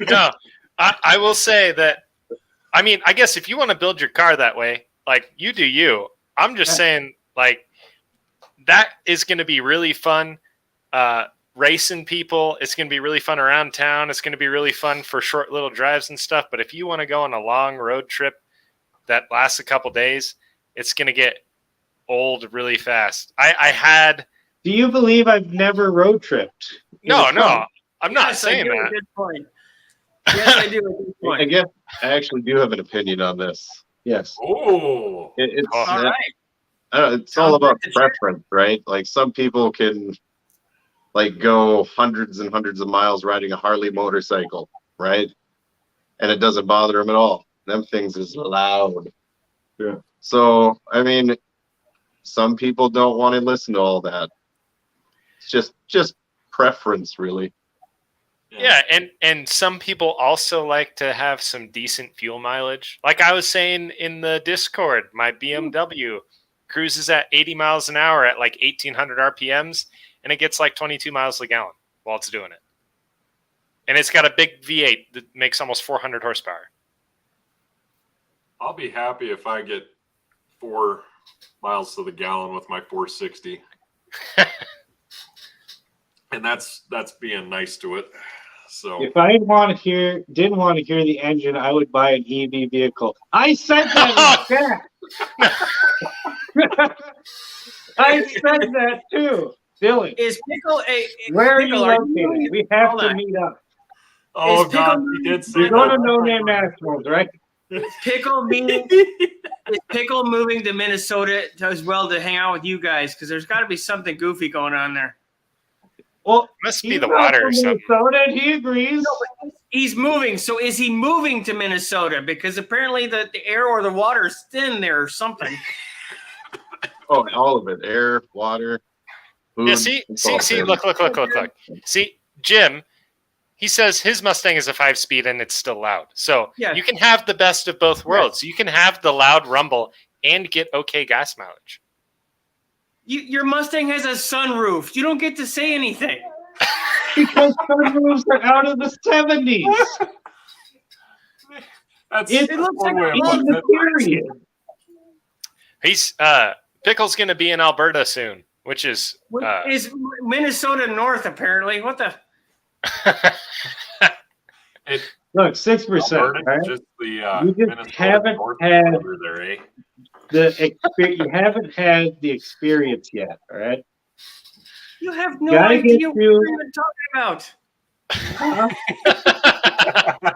No, I will say that. I mean, I guess if you want to build your car that way, like you do you. I'm just saying, like that is going to be really fun. Racing people, it's going to be really fun around town. It's going to be really fun for short little drives and stuff. But if you want to go on a long road trip that lasts a couple days, it's going to get old really fast. I had. Do you believe I've never road tripped? No, I'm not Yes, I saying do. that. Good point. Yes, I do. Good point. I guess I actually do have an opinion on this. Yes. Oh, It's Oh. All right. I don't know, it's all about preference, right? Like some people can like go hundreds and hundreds of miles riding a Harley motorcycle, right? And it doesn't bother them at all. Them things is loud. Yeah. So I mean, some people don't want to listen to all that. It's just preference, really. Yeah, and some people also like to have some decent fuel mileage. Like I was saying in the Discord, my BMW cruises at 80 miles an hour at like 1,800 RPMs, and it gets like 22 miles a gallon while it's doing it. And it's got a big V8 that makes almost 400 horsepower. I'll be happy if I get 4 miles to the gallon with my 460. And that's being nice to it. So If I didn't want to hear the engine, I would buy an EV vehicle. I said that in chat. I said that too, Dylan. Is Pickle a Where are you Pickle, located? We have hold to on. meet up. oh Is god, Pickle- he did say You're going to that. No Name Nationals, right? Pickle moving? Is Pickle moving to Minnesota as well to hang out with you guys? Because there's got to be something goofy going on there. Well, Must be he's the not water from or something. Minnesota, and he agrees. He's moving. So is he moving to Minnesota? Because apparently the air or the water is thin there or something. Oh, all of it: air, water, food. Yeah, see, it's all thin. look. See, Jim, he says his Mustang is a 5-speed and it's still loud. So Yeah. you can have the best of both worlds. You can have the loud rumble and get okay gas mileage. Your Mustang has a sunroof. You don't get to say anything. Because sunroofs are out of the 70s. That's It that's looks one like way a of In putting the it. period. He's Pickle's going to be in Alberta soon, which is Is Minnesota North apparently? What the? It Look, 6%. Alberta, Right? just the You just Minnesota haven't North had- border there, eh? You haven't had the experience yet, all right? You have no Gotta idea get what you- you're even talking about.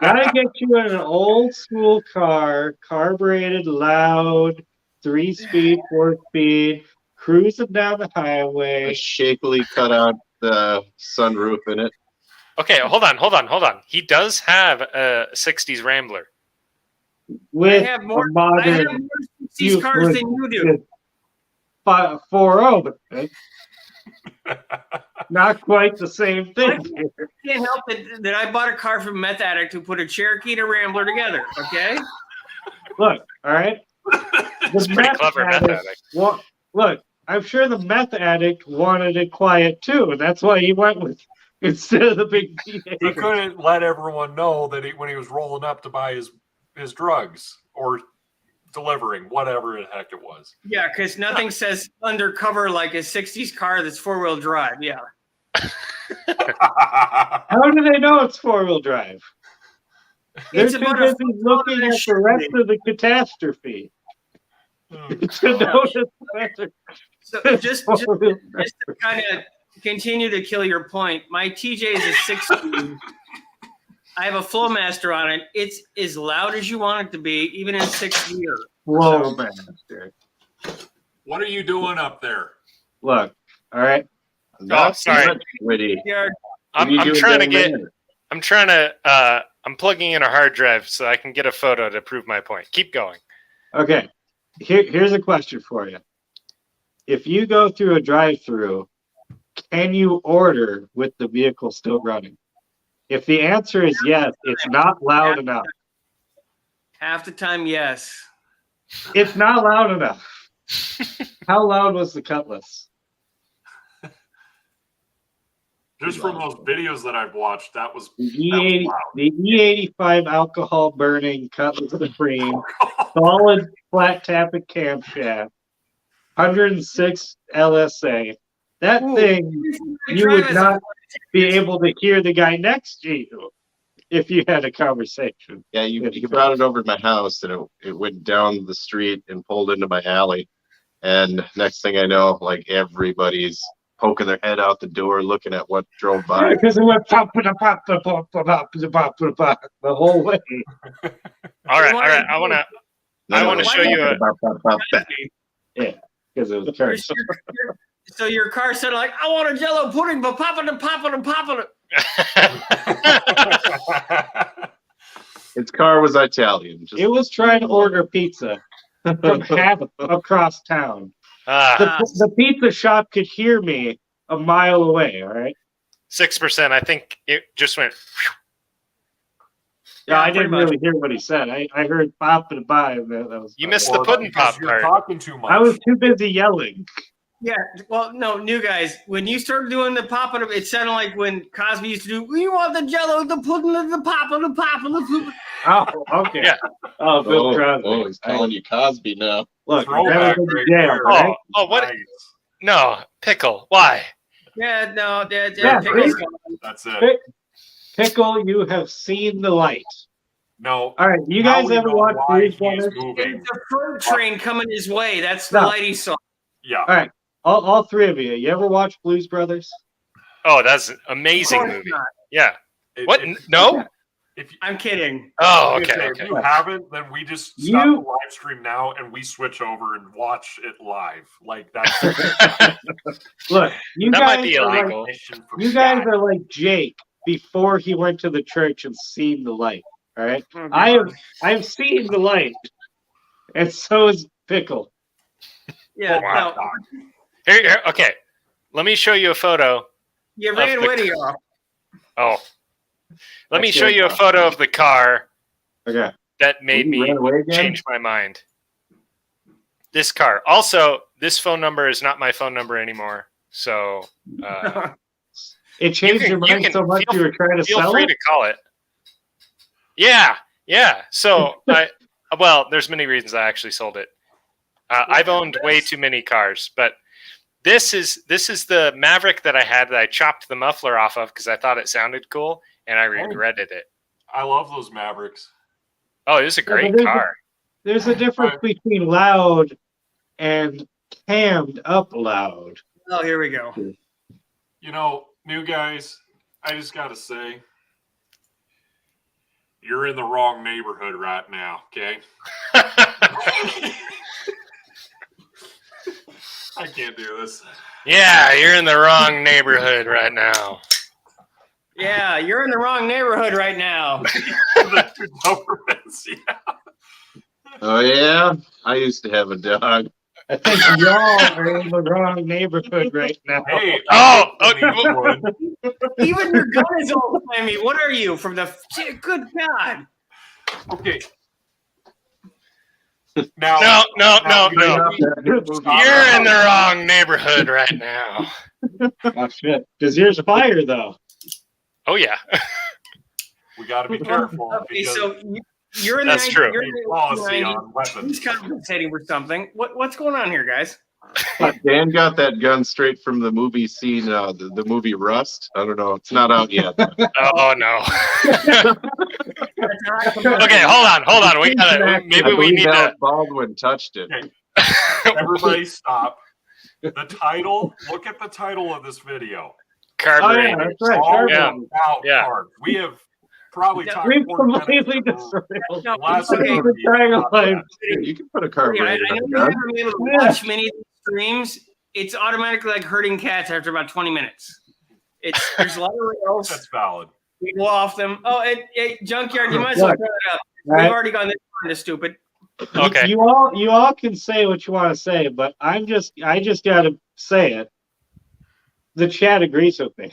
Gotta get you in an old school car, carbureted, loud, 3-speed, 4-speed, cruising down the I highway. shakily cut out the sunroof in it. Okay, hold on. He does have a 60s Rambler. With I have a more. I have modern more 60s cars than you do. 4.0, but not quite the same thing. I can't help it that I bought a car from Meth Addict who put a Cherokee and a Rambler together. Okay. Look, all right? It's pretty clever, Meth Addict. Look, I'm sure the meth addict wanted it quiet too, and that's why he went with instead of the big V8. He couldn't let everyone know that when he was rolling up to buy his drugs or delivering whatever the heck it was. Yeah, because nothing says undercover like a 60s car that's 4-wheel drive. Yeah. How do they know it's 4-wheel drive? They're It's too about a busy looking at the rest of the catastrophe to notice whether So it's just 4-wheel drive. to kind of continue to kill your point, my TJ is a 6-speed. I have a Flowmaster on it. It's as loud as you want it to be, even in 6th gear. Flowmaster. What are you doing up there? Look, all right. Not sorry. much, Witty. Yeah, What are you I'm doing trying to down get. there? I'm trying to. I'm plugging in a hard drive so I can get a photo to prove my point. Keep going. Okay. Here's a question for you. If you go through a drive-through, can you order with the vehicle still running? If the answer is yes, it's not loud enough. half the time, yes. It's not loud enough. How loud was the Cutlass? Just from those videos that I've watched, that was The that was E80, loud. the E85 alcohol burning Cutlass Supreme, solid flat tappet camshaft, 106 LSA. That Ooh. thing, you Drive would as not be able to hear the guy next to you if you had a conversation. Yeah, you brought it over to my house, and it went down the street and pulled into my alley. And next thing I know, like everybody's poking their head out the door, looking at what drove by. Because it went pop, pop, pop, pop, pop, pop, pop, pop, pop, pop, the whole way. All right. I want to show you a. Because it was cursed. So your car said like, I want a Jello pudding, but popping and popping and popping it. Its car was Italian. Just, It was trying to order pizza from half across town. The pizza shop could hear me a mile away, all right? 6%. I think it just went. Yeah, I pretty didn't much. really hear what he said. I heard pop and bye. And that was You missed the pudding Because pop you're part. talking too much. I was too busy yelling. Yeah, well, no, new guys. When you started doing the popping, it sounded like when Cosby used to do, we want the Jello, the pudding, the popping, the popping, the pooping. Oh, okay. Yeah. Oh, Bill Crosby. he's calling you Cosby now. Look, Throwback never been to right jail, there. right? Oh, what? Nice. No, pickle. Why? Yeah, no, Yeah, Pickles. That's it. Pickle, you have seen the light. No. All right, you now guys we ever know watch why Blues he's Brothers? moving. It's a freight train coming his way. That's the No. light he saw. Yeah. All right, all three of you. You ever watch Blues Brothers? Oh, that's an Of amazing course movie. not. Yeah. If- What? If, No? if, I'm kidding. Oh, if okay. you haven't, then we just stop You- the live stream now and we switch over and watch it live. Like that's Look, you That guys might be are like, illegal. mission from you guys God. are like Jake before he went to the church and seen the light. All right, Oh, I've seen the light, and so is Pickle. Yeah, Wow. no, Here, okay. Let me show you a photo. you ran the- Witty off. Oh. Let me That's show good. you a photo of the car Okay, that made You me ran away again? change my mind. This car. Also, this phone number is not my phone number anymore. So it changed can- your you mind can so much feel- you were trying to feel sell free it. to call it. Yeah. So there's many reasons I actually sold it. I've owned way too many cars, but this is the Maverick that I had that I chopped the muffler off of because I thought it sounded cool and I regretted it. I love those Mavericks. Oh, it was a great there's car. There's a difference between loud and cammed up loud. Oh, here we go. You know, new guys, I just gotta say, you're in the wrong neighborhood right now, okay? I can't do this. Yeah, you're in the wrong neighborhood right now. Yeah, you're in the wrong neighborhood right now. The two Dobermans, yeah. Oh yeah, I used to have a dog. I think y'all are in the wrong neighborhood right now. Hey, Oh, Even your gun is old timey. What are you from the? Good God! okay. Now, No. You're You're in the wrong neighborhood right now. Oh shit! Because here's fire though. Oh yeah. We got to be careful Okay, because so you're in the. That's true. You're in the the policy 90s. on weapons. He's compensating for something. What's going on here, guys? Dan got that gun straight from the movie scene, the movie Rust. I don't know. It's not out yet. Oh no. Okay, hold on. We gotta. Maybe we need to. Alec Baldwin touched it. Everybody stop. The title, look at the title of this video. Oh yeah, Carburetors. that's right. All Carburetors. Yeah. about Yeah. carbs. We have probably talked We've 40 minutes completely about destroyed. No, last okay. movie. Trying to find- You can put a I carburetor know on a you gun. haven't been able to watch many of the streams. it's automatically like herding cats after about 20 minutes. There's a lot of rails. That's valid. We go off them. Oh, junkyard, you might as well throw it up. Right. We've already gone this far into stupid. Okay. You all can say what you want to say, but I just gotta say it. The chat agrees with me.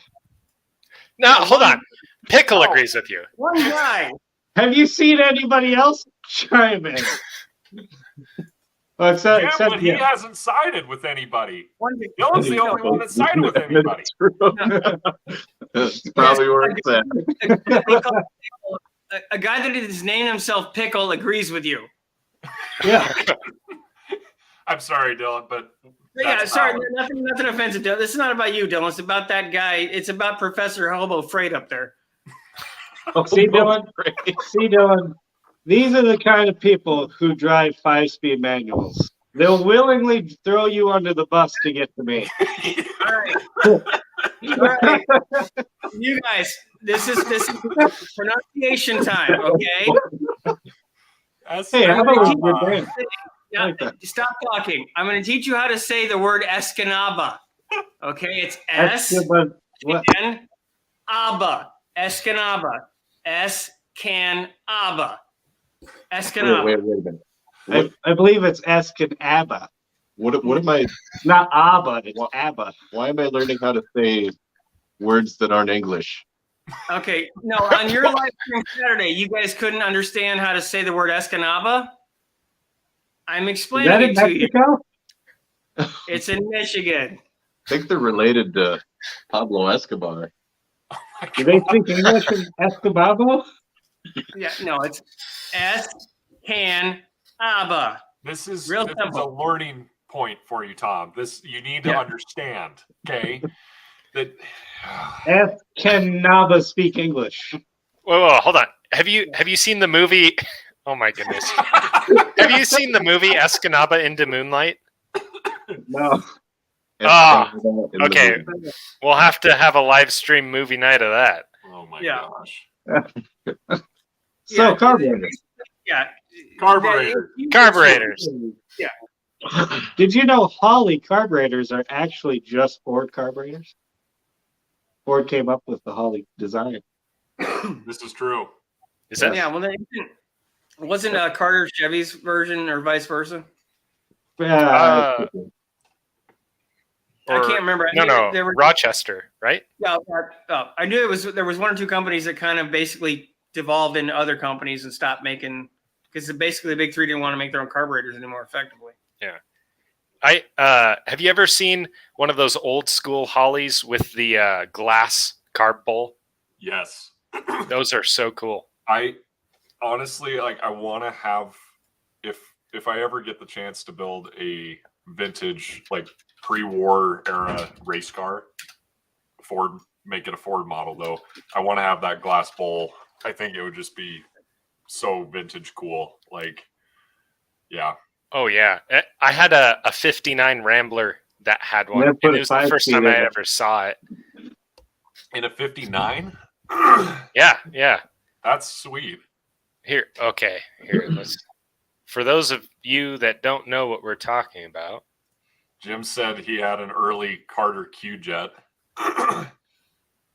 Now, hold on. Pickle agrees with you. One guy. Have you seen anybody else chime in? Well, except But he you. hasn't sided with anybody. One guy. Dylan's the only one that sided with anybody. That's probably where it's at. A guy that has named himself Pickle agrees with you. Yeah. I'm sorry, Dylan, but Yeah, that's sorry, valid. nothing offensive, Dylan. This is not about you, Dylan. It's about that guy. It's about Professor Hobo Freight up there. See, Dylan, these are the kind of people who drive 5-speed manuals. They'll willingly throw you under the bus to get to me. All right. All right. You guys, this is pronunciation time, okay? Hey, how about we get in? Yeah, like that. stop talking. I'm going to teach you how to say the word Escanaba. Okay, it's That's S good, but what? N Abba. Escanaba. Escanaba. Escanaba. Wait a minute. What, I believe it's Escanaba. what am I? It's not Abba, it's Abba. Why am I learning how to say words that aren't English? Okay, no, on your live stream Saturday, you guys couldn't understand how to say the word Escanaba. I'm Is explaining that in it to you. Mexico? It's in Michigan. I think they're related to Pablo Escobar. Do they speak English in Escobabo? Yeah, no, it's Escanaba. This is Real a simple. learning point for you, Tom. You need to Yeah. understand, okay? That Escanaba speak English. Whoa, hold on. Have you seen the movie? Oh my goodness. Have you seen the movie Escanaba into Moonlight? No. Ah, In the okay. movie. We'll have to have a live stream movie night of that. oh my Yeah. gosh. So, Yeah, carburetors. Yeah. Carburetor. Carburetors. Did you know Holly carburetors are actually just Ford carburetors? Ford came up with the Holly design. This is true. Is that? Yeah, well, wasn't Carter Chevy's version or vice versa? Uh, I or- can't remember. I No, knew no. there were, Rochester, right? yeah, I knew there was one or two companies that kind of basically devolved into other companies and stopped making, because basically the big three didn't want to make their own carburetors anymore effectively. Have you ever seen one of those old school Hollies with the glass carb bowl? Yes. Those are so cool. I honestly I want to have if I ever get the chance to build a vintage like pre-war era race car, make it a Ford model though. I want to have that glass bowl. I think it would just be so vintage cool. Like, yeah. Oh yeah, I had a '59 Rambler that had one. Yeah, And put it a was the first 5-speed time I in it. ever saw it. In a 59? Yeah. That's sweet. Here, okay. Here, let's. For those of you that don't know what we're talking about, Jim said he had an early Carter Q-Jet.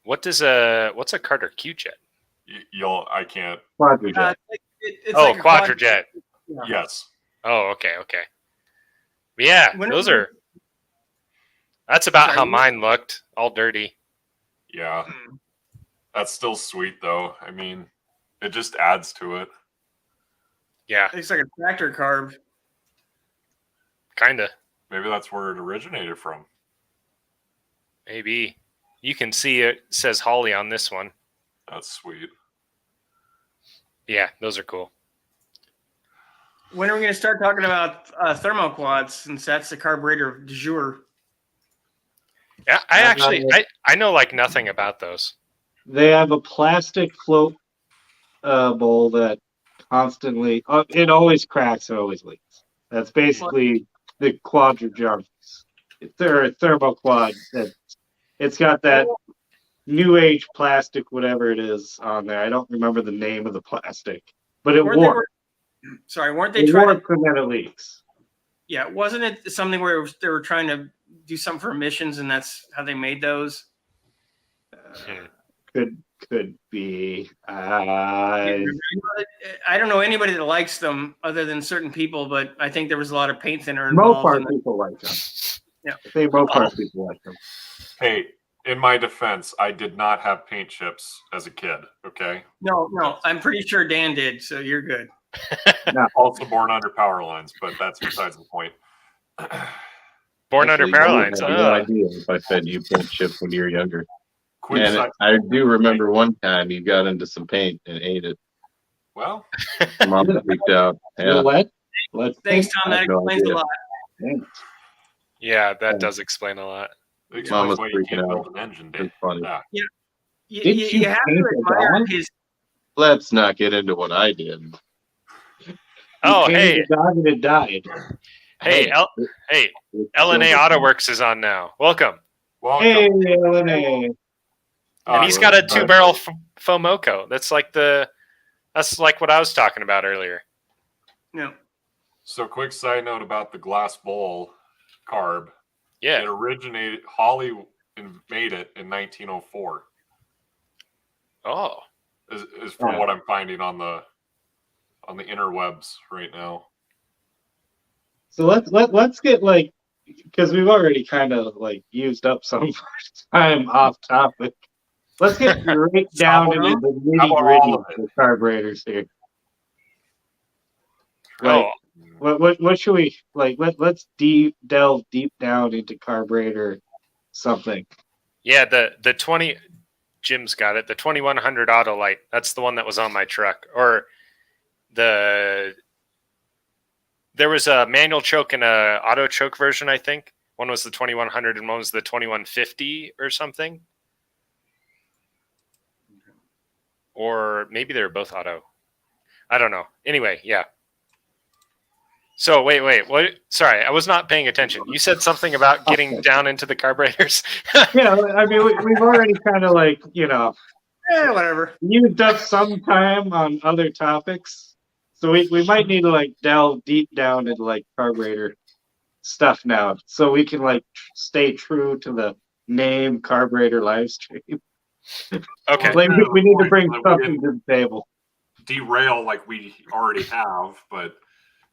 what's a Carter Q-Jet? I can't. Quadrijet. It's Oh, like a quad- Quadrijet. Yeah. Yes. Oh, okay. Yeah, those are. That's about Sorry, how what? mine looked, all dirty. Yeah. That's still sweet though. I mean, it just adds to it. Yeah, It's like a tractor carb. kinda. Maybe that's where it originated from. Maybe. You can see it says Holly on this one. That's sweet. Yeah, those are cool. When are we going to start talking about thermoquads, since that's the carburetor du jour? Yeah, I know like nothing about those. They have a plastic float bowl that constantly, it always cracks, it always leaks. That's basically the quadrijet. Thermoquad. It's got that new age plastic, whatever it is, on there. I don't remember the name of the plastic, but it Weren't they warps trying to? and then it leaks. Yeah, wasn't it something where they were trying to do something for emissions, and that's how they made those. Could be. I don't know anybody that likes them other than certain people, but I think there was a lot of paint thinner involved. Mopar people like them. Yeah. I think Mopar people like them. Hey, in my defense, I did not have paint chips as a kid. Okay. No, I'm pretty sure Dan did, so you're good. Also born under power lines, but that's besides the point. Born under Actually, power you lines. have no idea if I fed you paint chips when you were younger. Quick And side. I do remember one time you got into some paint and ate it. Well, Mom freaked out. Yeah. Let's Thanks, Tom. I That have no explains a idea. lot. Yeah, that does explain a lot. it explains was why you freaking can't out. build an engine, Dave. It's funny. Yeah. You have paint to a admire dog? his. Let's not get into what I did. Oh, You painted hey, the dog and it died. hey, LNA AutoWorks is on now. Welcome. Welcome. Hey, LNA. And he's got a 2-barrel Fomoco. That's like what I was talking about earlier. No. So, quick side note about the glass bowl carb. Yeah. It originated. Holly made it in 1904. Oh. Is from what I'm finding on the interwebs right now. So let's get like, because we've already kind of like used up some of our time off topic. Let's get right down into the nitty gritty of the carburetors here. Like, what should we like? Let's delve deep down into carburetor something. Yeah, the 20. Jim's got it. The 2100 Autolite. That's the one that was on my truck. Or there was a manual choke and a auto choke version, I think. One was the 2100 and one was the 2150 or something. Or maybe they were both auto. I don't know. Anyway, yeah. So wait. What? Sorry, I was not paying attention. You said something about getting down into the carburetors. Yeah, I mean we've already kind of like Whatever. used up some time on other topics, so we might need to like delve deep down into like carburetor stuff now, so we can like stay true to the name carburetor live stream. Okay. Like we need to bring Like, something to the table. Derail like we already have, but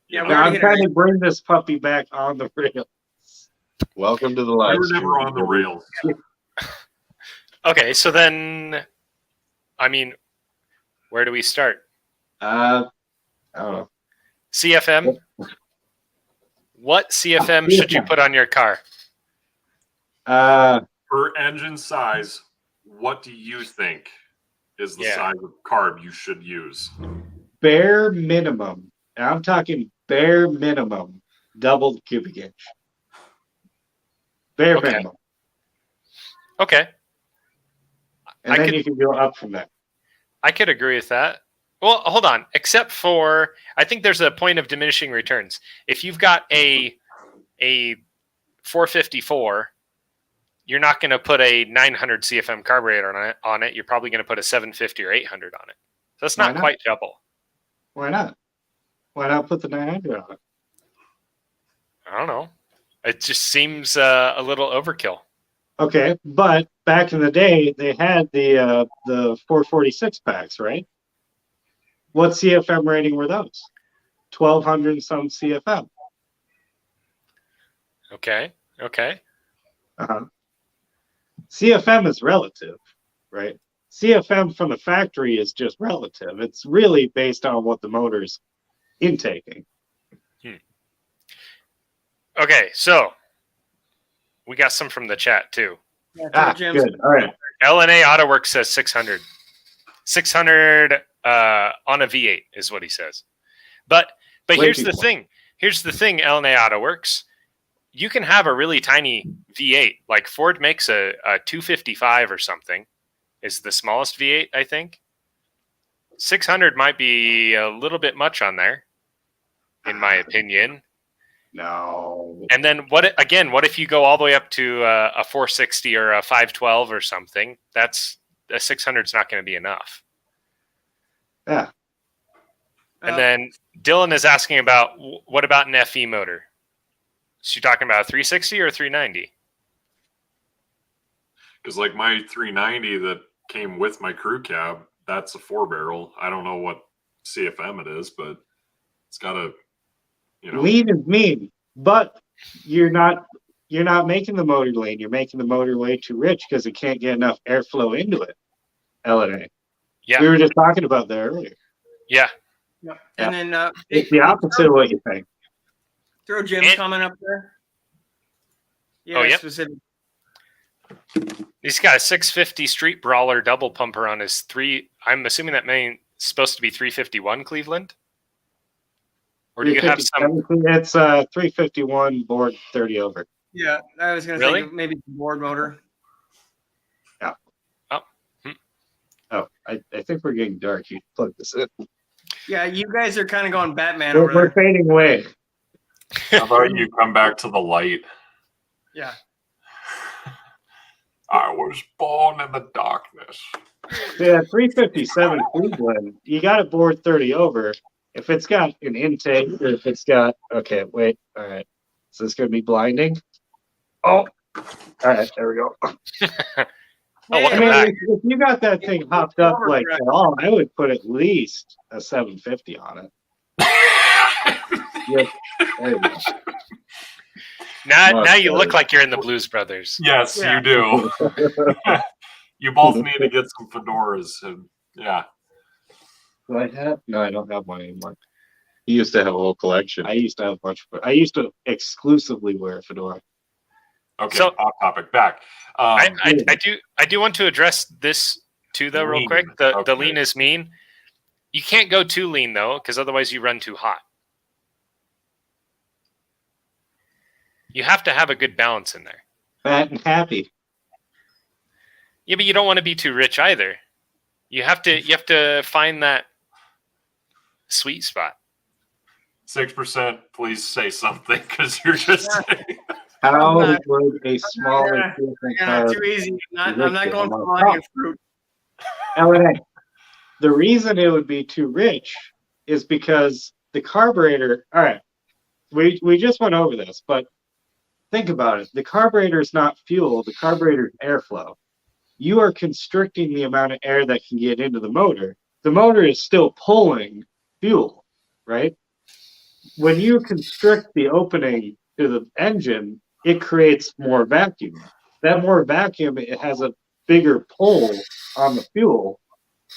Yeah, you we know, I'm trying to bring this puppy back on the rails. Welcome to the we live were stream. never on the rails. Okay, so then, I mean, where do we start? I don't know. CFM? What CFM should you put on your car? Per engine size, what do you think is the size of carb you should use? Bare minimum, and I'm talking bare minimum, double the cubic inch. Bare minimum. Okay. And then you can go up from there. I could agree with that. Well, hold on. Except for, I think there's a point of diminishing returns. If you've got a 454, you're not going to put a 900 CFM carburetor on it. You're probably going to put a 750 or 800 on it. So that's not quite double. Why not? Why not put the 900 on it? I don't know. It just seems a little overkill. Okay, but back in the day, they had the 446 packs, right? What CFM rating were those? 1,200 and some CFM. Okay. Uh-huh. CFM is relative, right? CFM from the factory is just relative. It's really based on what the motor's intaking. Okay, so we got some from the chat too. Yeah, Good. All right. LNA AutoWorks says 600. 600 on a V8 is what he says. But here's the thing. Here's the thing, LNA AutoWorks. You can have a really tiny V8. Like Ford makes a 255 or something. Is the smallest V8, I think. 600 might be a little bit much on there, in my opinion. No. And then what if you go all the way up to a 460 or a 512 or something? That's a 600 is not going to be enough. Yeah. And then Dylan is asking about what about an FE motor? Is she talking about a 360 or a 390? Because like my 390 that came with my crew cab, that's a 4-barrel. I don't know what CFM it is, but it's got a, Lean is mean, but you're not making the motor lean. You're making the motor way too rich because it can't get enough airflow into it. LNA. Yeah. We were just talking about that earlier. Yeah. Yeah. And then It's the opposite of what you think. throw Jim's comment up there. Yeah, yep. specific. He's got a 650 Street Brawler double pumper on his I'm assuming that means supposed to be 351 Cleveland. Or do you have some? It's 351 board 30 over. Yeah, I was gonna Really? say maybe the board motor. Yeah. Oh. Oh, I think we're getting dark. You plug this in. Yeah, you guys are kind of going Batman We're over there. fading away. How about you come back to the light? Yeah. I was born in the darkness. Yeah, 357 Cleveland. You got it board 30 over. If it's got an intake, or if it's got okay, wait, all right. So it's gonna be blinding. Oh, all right, there we go. Oh, welcome I mean, back. if you got that thing hopped up like that, all, I would put at least a 750 on it. Yep. There you go. Now you look like you're in the Blues Brothers. Yes, Yeah. you do. You both need to get some fedoras. And yeah. Do I have? No, I don't have one anymore. He used to have a whole collection. I used to have a bunch of. I used to exclusively wear a fedora. Okay, So- off topic. Back. I do want to address this too, though, real Lean. quick. The Okay. lean is mean. You can't go too lean though, because otherwise you run too hot. You have to have a good balance in there. Fat and happy. Yeah, but you don't want to be too rich either. You have to find that sweet spot. 6%, please say something because you're just saying. How I'm not- would a smaller Yeah, different Yeah, car too easy. I'm not Ridiculous. going for lion fruit. LNA? The reason it would be too rich is because the carburetor. All right, we just went over this, but think about it. The carburetor is not fuel. The carburetor is airflow. You are constricting the amount of air that can get into the motor. The motor is still pulling fuel, right? When you constrict the opening to the engine, it creates more vacuum. That more vacuum, it has a bigger pull on the fuel,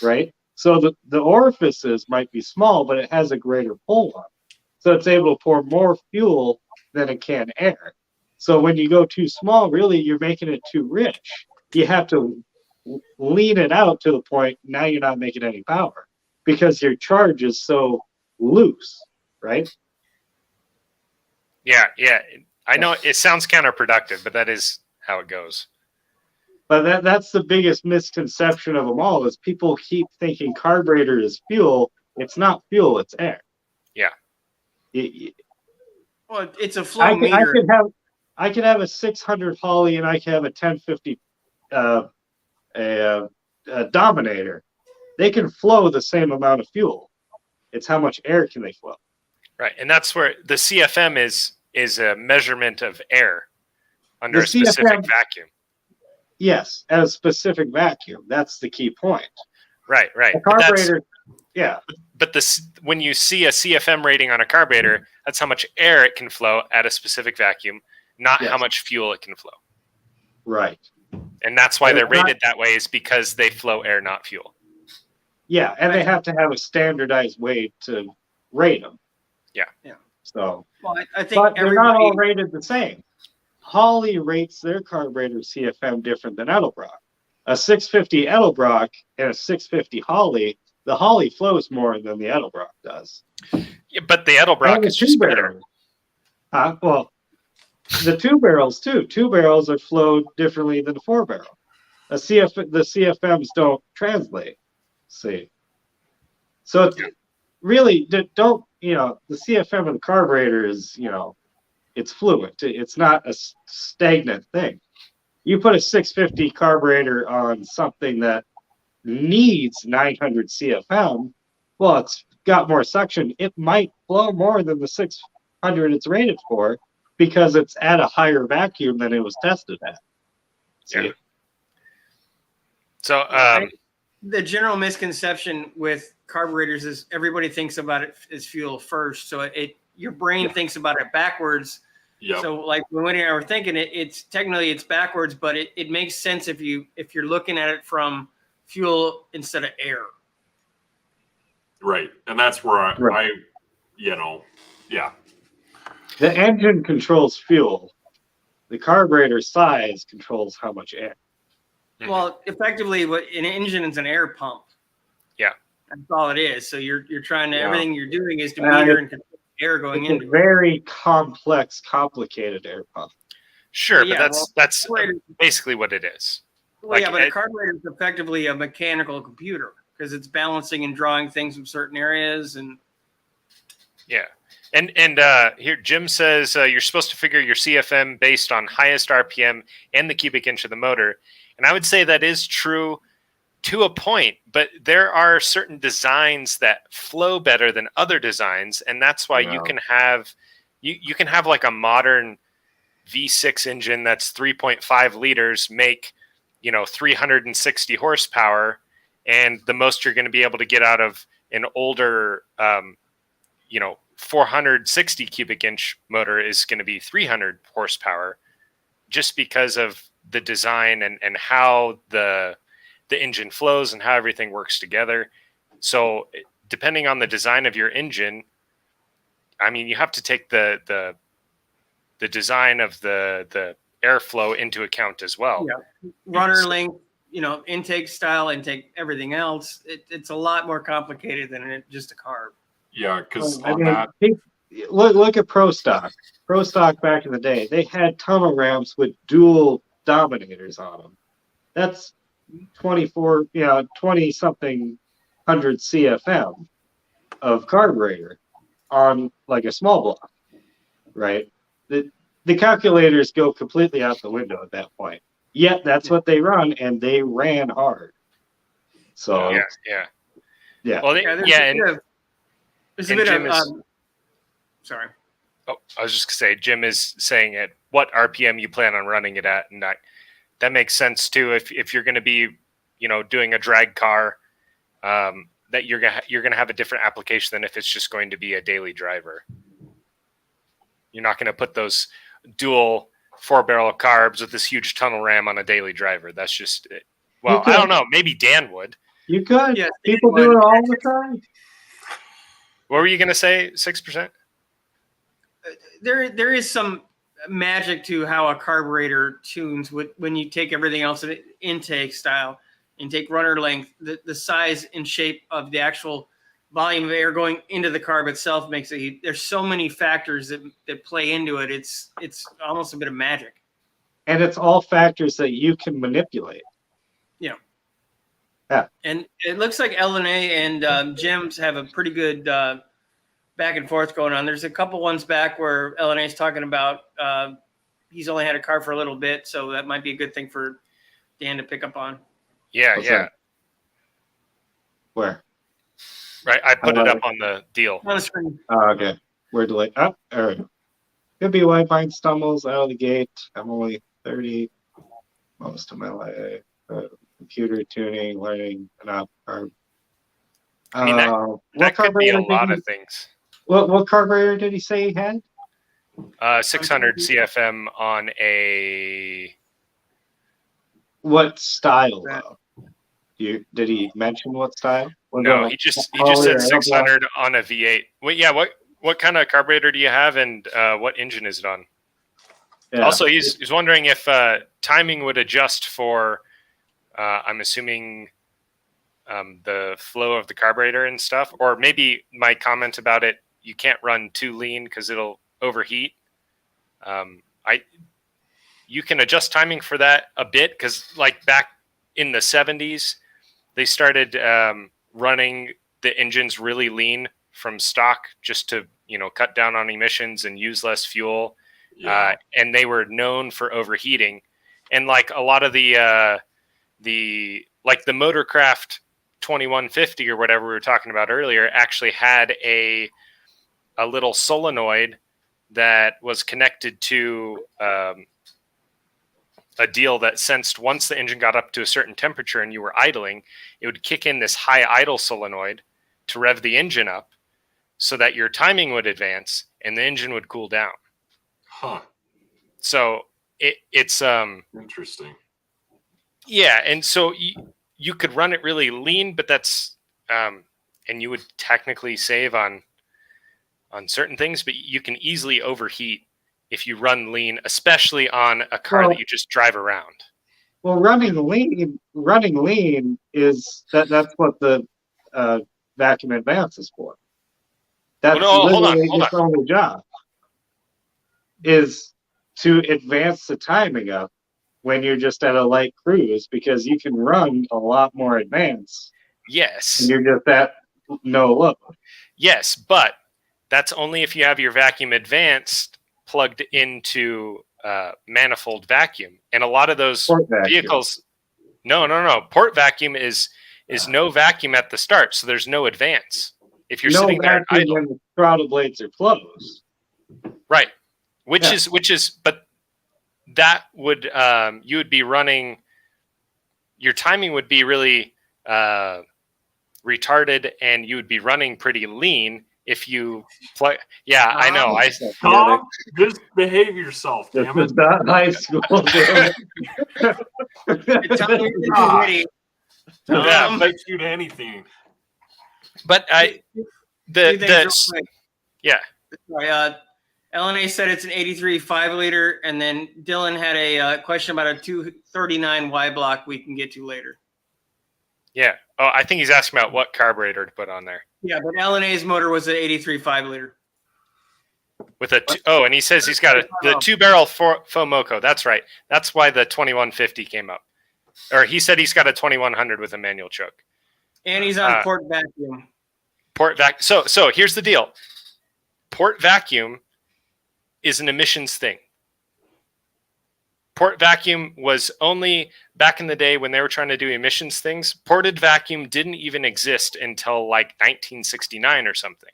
right? So the orifices might be small, but it has a greater pull on it. So it's able to pour more fuel than it can air. So when you go too small, really, you're making it too rich. You have to lean it out to the point now you're not making any power because your charge is so loose, right? Yeah. I know it sounds counterproductive, but that is how it goes. But that's the biggest misconception of them all is people keep thinking carburetor is fuel. It's not fuel, it's air. Yeah. Well, it's a flow meter. I could have a 600 Holly and I could have a 1050 a Dominator. They can flow the same amount of fuel. It's how much air can they flow. Right, and that's where the CFM is a measurement of air under The a specific CFM vacuum. Yes, at a specific vacuum. That's the key point. Right. The But carburetor, yeah. But when you see a CFM rating on a carburetor, that's how much air it can flow at a specific vacuum, not Yes. how much fuel it can flow. Right. And that's why But they're it's not- rated that way, is because they flow air, not fuel. Yeah, and they have to have a standardized way to rate them. Yeah. So, Well, I think but they're not all everybody. rated the same. Holly rates their carburetor CFM different than Edelbrock. A 650 Edelbrock and a 650 Holly, the Holly flows more than the Edelbrock does. Yeah, but the Edelbrock And the is just better. two-barrel. Well, the 2 barrels too. 2 barrels are flowed differently than the 4 barrel. The CFMs don't translate. See, so it's really don't the CFM of the carburetor is it's fluid. It's not a stagnant thing. You put a 650 carburetor on something that needs 900 CFM, well, it's got more suction. It might flow more than the 600 it's rated for because it's at a higher vacuum than it was tested at. See? Yeah. So The general misconception with carburetors is everybody thinks about it as fuel first. So your brain thinks about it backwards. Yep. So like when Wendy and I were thinking it's technically it's backwards, but it makes sense if you're looking at it from fuel instead of air. Right. And that's where Right. yeah. The engine controls fuel. The carburetor size controls how much air. Well, effectively, what an engine is an air pump. Yeah. That's all it is. So you're trying to everything you're doing is to Uh, meter and control air going It's into a it. very complex, complicated air pump. Sure, Yeah, but that's basically what it is. Well, yeah, but a carburetor is effectively a mechanical computer because it's balancing and drawing things from certain areas and. Yeah. And here Jim says you're supposed to figure your CFM based on highest RPM and the cubic inch of the motor. And I would say that is true to a point, but there are certain designs that flow better than other designs, and that's why you can have you can have like a modern V6 engine that's 3.5 liters make 360 horsepower, and the most you're going to be able to get out of an older 460 cubic inch motor is going to be 300 horsepower, just because of the design and how the engine flows and how everything works together. So depending on the design of your engine, I mean, you have to take the design of the airflow into account as well. Yeah. Runner length, intake style, intake everything else. It's a lot more complicated than just a carb. Yeah, because that. Look at Pro Stock. Pro Stock back in the day, they had tunnel ramps with dual dominators on them. That's 20 something hundred CFM of carburetor on like a small block, right? The calculators go completely out the window at that point. Yet that's what they run, and they ran hard. So yeah. Well, there's a bit of sorry. Oh, I was just gonna say, Jim is saying at what RPM you plan on running it at, and that makes sense too. If you're going to be, doing a drag car, that you're gonna have a different application than if it's just going to be a daily driver. You're not going to put those dual 4-barrel carbs with this huge tunnel ram on a daily driver. That's just I don't know. Maybe Dan would. You could. Yes, people do it all the time. What were you going to say? 6%? There is some magic to how a carburetor tunes when you take everything else in intake style and take runner length, the size and shape of the actual volume of air going into the carb itself makes it. There's so many factors that play into it. It's almost a bit of magic. And it's all factors that you can manipulate. Yeah. Yeah. And it looks like LNA and Jim's have a pretty good back and forth going on. There's a couple ones back where LNA is talking about he's only had a car for a little bit, so that might be a good thing for Dan to pick up on. Yeah, What's yeah. that? Where? Right, I put it up on the deal. On the screen. Okay. Where do I? All right. Could be Wi-Fi stumbles out of the gate. I'm only 30. Most of my life. Computer tuning, learning, and up. I mean, that could be a lot of things. What carburetor did he say he had? 600 CFM on a. What style though? Did he mention what style? No, he just said 600 on a V8. Well, yeah. What kind of carburetor do you have, and what engine is it on? Yeah. Also, he's wondering if timing would adjust for. I'm assuming the flow of the carburetor and stuff, or maybe my comment about it. You can't run too lean because it'll overheat. You can adjust timing for that a bit because, like back in the 70s, they started running the engines really lean from stock just to cut down on emissions and use less fuel. Yeah. And they were known for overheating, and like a lot of the Motorcraft 2150 or whatever we were talking about earlier actually had a little solenoid that was connected to a deal that sensed once the engine got up to a certain temperature and you were idling, it would kick in this high idle solenoid to rev the engine up so that your timing would advance and the engine would cool down. Huh. So it's Interesting. yeah, and so you could run it really lean, but that's and you would technically save on certain things, but you can easily overheat if you run lean, especially on a car that you just drive around. Well, running lean is that's what the vacuum advance is for. That's hold on. its only job is to advance the timing up when you're just at a light cruise, because you can run a lot more advanced. Yes. And you're just at no load. Yes, but that's only if you have your vacuum advanced plugged into manifold vacuum. And a lot of those vehicles, no. Port vacuum is no vacuum at the start, so there's no advance. If you're sitting there idle, when the throttle blades are closed. Right. Which is, but that would, you would be running, your timing would be really retarded, and you would be running pretty lean if you play. Yeah, I know. Tom, just behave yourself, damn it. This is not high school. Damn it. Yeah, bet you to anything. But yeah. Sorry, LNA said it's an 83 5-liter, and then Dylan had a question about a 239 Y block we can get to later. Yeah. Oh, I think he's asking about what carburetor to put on there. Yeah, but LNA's motor was an 83 5-liter. With and he says he's got the 2-barrel Fomoco. That's right. That's why the 2150 came up. Or he said he's got a 2100 with a manual choke. And he's on port vacuum. So here's the deal. Port vacuum is an emissions thing. Port vacuum was only back in the day when they were trying to do emissions things. Ported vacuum didn't even exist until like 1969 or something.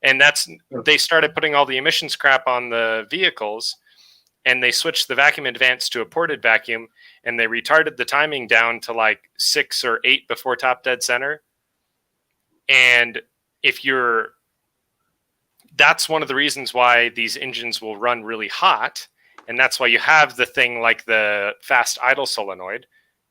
And they started putting all the emissions crap on the vehicles, and they switched the vacuum advance to a ported vacuum, and they retarded the timing down to like 6 or 8 before top dead center. And that's one of the reasons why these engines will run really hot. And that's why you have the thing like the fast idle solenoid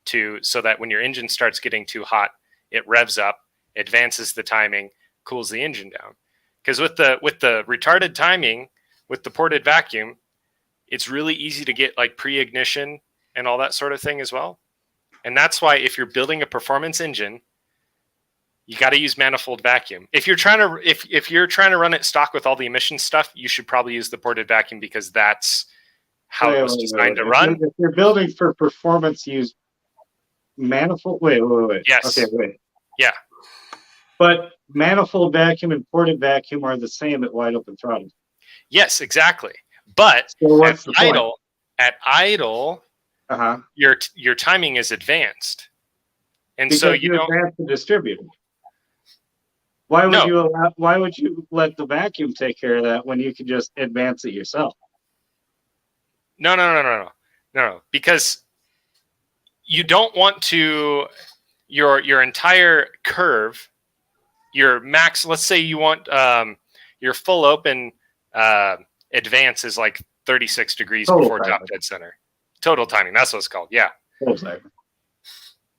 so that when your engine starts getting too hot, it revs up, advances the timing, cools the engine down. Because with the retarded timing, with the ported vacuum, it's really easy to get like pre-ignition and all that sort of thing as well. And that's why if you're building a performance engine, you got to use manifold vacuum. If you're trying to run it stock with all the emission stuff, you should probably use the ported vacuum, because that's how it was designed to run. If you're building for performance, use manifold. Wait. Yes. Okay, wait. Yeah. But manifold vacuum and ported vacuum are the same at wide open throttle. Yes, exactly. But So at idle, your timing is advanced, and because so you don't advance the distributor. Why would you let the vacuum take care of that when you could just advance it yourself? No. Because you don't want to your entire curve, your max. Let's say you want your full open advance is like 36 degrees before top dead center. Total timing. That's what it's called. Yeah.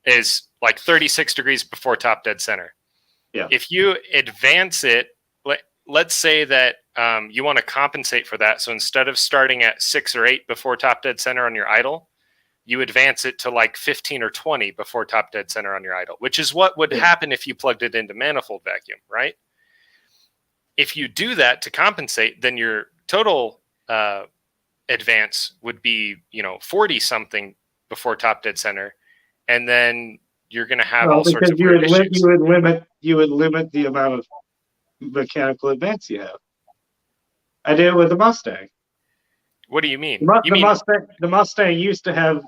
Is like 36 degrees before top dead center. Yeah. If you advance it, let's say that you want to compensate for that. So instead of starting at 6 or 8 before top dead center on your idle, you advance it to like 15 or 20 before top dead center on your idle, which is what would happen if you plugged it into manifold vacuum, right? If you do that to compensate, then your total advance would be, 40 something before top dead center. And then you're going to have all sorts of weird issues. You would limit the amount of mechanical advance you have. I did it with the Mustang. What do you mean? The Mustang used to have,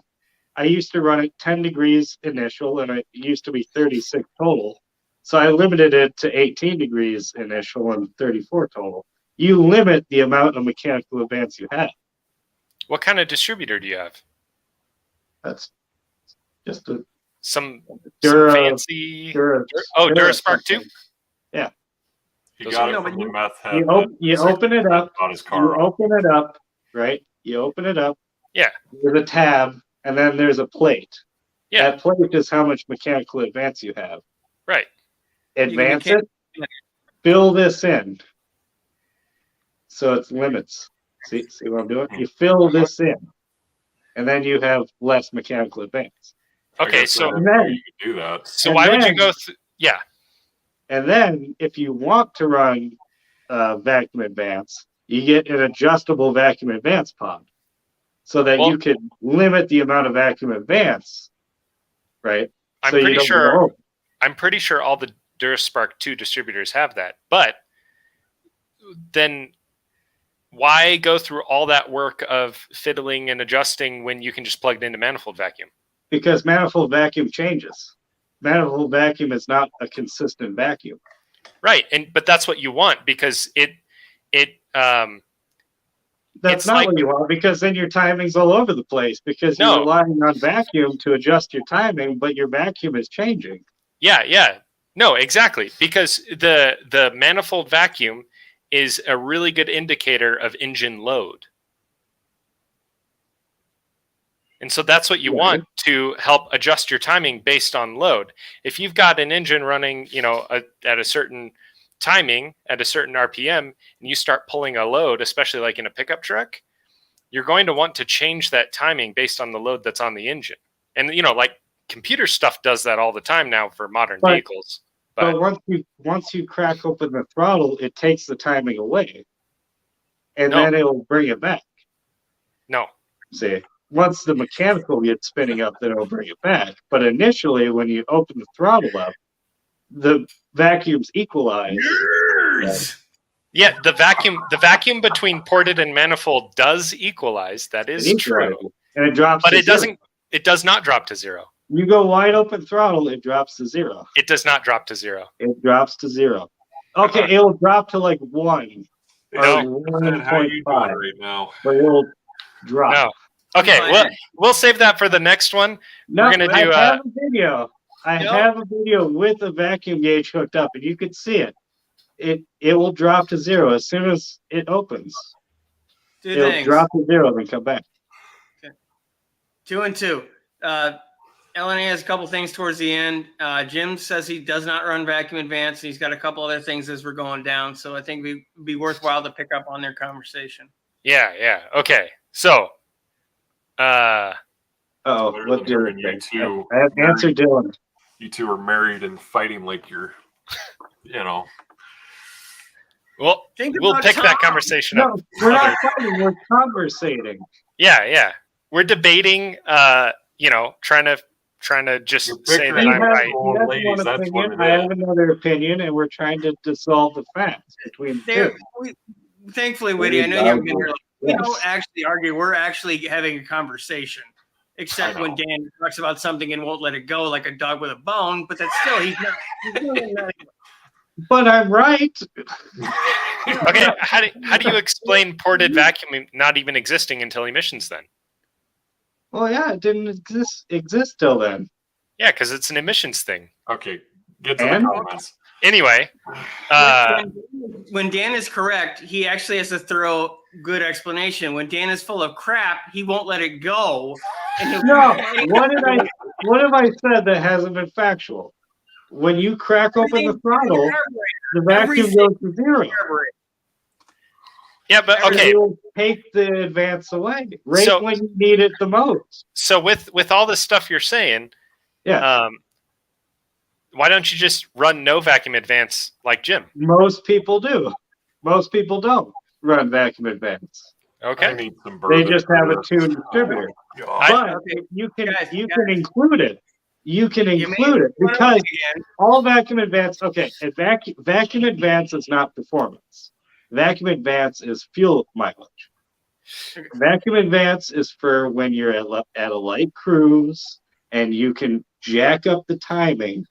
I used to run it 10 degrees initial, and it used to be 36 total. So I limited it to 18 degrees initial and 34 total. You limit the amount of mechanical advance you have. What kind of distributor do you have? That's just a Some Dura- fancy. Dura- Oh, Dura Duraspark too. something. Yeah. He Those got are- it No, from but the you- meth head. You open it up. On his You car. open it up, right? You open it up. Yeah. There's a tab, and then there's a plate. Yeah. That plate is how much mechanical advance you have. Right. Advance mechan- it. Fill this in. So it's limits. See what I'm doing? You fill this in, and then you have less mechanical advance. I Okay, guess I so didn't know you could do that. so and why would you then- go? Yeah. And then if you want to run vacuum advance, you get an adjustable vacuum advance pod, so that Well- you can limit the amount of vacuum advance, right? I'm So you pretty don't sure. go over. I'm pretty sure all the Duraspark 2 distributors have that. But then why go through all that work of fiddling and adjusting when you can just plug it into manifold vacuum? Because manifold vacuum changes. Manifold vacuum is not a consistent vacuum. Right. But that's what you want because it That's It's not like- what you want, because then your timing's all over the place, because No. you're relying on vacuum to adjust your timing, but your vacuum is changing. yeah. No, exactly. Because the manifold vacuum is a really good indicator of engine load. And so that's what you Right. want to help adjust your timing based on load. If you've got an engine running, at a certain timing, at a certain RPM, and you start pulling a load, especially like in a pickup truck, you're going to want to change that timing based on the load that's on the engine. And, like computer stuff does that all the time now for modern But- vehicles. But But once you crack open the throttle, it takes the timing away, and No. then it'll bring it back. no, See, once the mechanical gets spinning up, then it'll bring it back. But initially, when you open the throttle up, the vacuums equalize. yeah, the vacuum between ported and manifold does equalize. That is true. And it drops. But to it zero. doesn't. It does not drop to zero. You go wide open throttle, it drops to zero. It does not drop to zero. It drops to zero. Okay, it'll drop to like 1 or No. And how you doing 1.5, right now? but it'll drop. No. Okay, Fine. well, we'll save that for the next one. No, We're gonna do, I have a video. I Yep. have a video with a vacuum gauge hooked up, and you can see it. It will drop to zero as soon as it opens. Two It'll things. drop to zero and come back. 2 and 2. LNA has a couple things towards the end. Jim says he does not run vacuum advance, and he's got a couple other things as we're going down. So I think it'd be worthwhile to pick up on their conversation. Yeah. Okay. So, Oh, Better what than did you two. I have answered Dylan. You two are married and fighting like you're, well, Think we'll about pick Tom. that conversation up. No, we're not fighting. We're conversating. Yeah. We're debating. Trying to just You're say that bickering. I'm has- right. Well, he has ladies, one that's opinion, what it I is. have another opinion, and we're trying to dissolve the facts between the There, two. thankfully, Whitty, I know you haven't been here. We Yes. don't actually argue. We're actually having a conversation. Except I when know. Dan talks about something and won't let it go, like a dog with a bone. But that's still he's really not. But I'm right. Okay, how do you explain ported vacuum not even existing until emissions then? Well, yeah, it didn't exist till then. Yeah, because it's an emissions thing. Okay, get to And? the comments. Anyway, When Dan is correct, he actually has a thorough, good explanation. When Dan is full of crap, he won't let it go. And he'll No, what have I said that hasn't been factual? When you crack open the throttle, the vacuum Everything- goes to zero. yeah, but And okay. it will take the advance away right So- when you need it the most. So with all this stuff you're saying, Yeah, why don't you just run no vacuum advance like Jim? most people do. Most people don't run vacuum advance. I Okay. need some They bourbon just have a first. tuned distributor. God. But you can Guys, include it. You can You include it may- because again, all vacuum advance. Okay, and vacuum advance is not performance. Vacuum advance is fuel mileage. Vacuum advance is for when you're at a light cruise and you can jack up the timing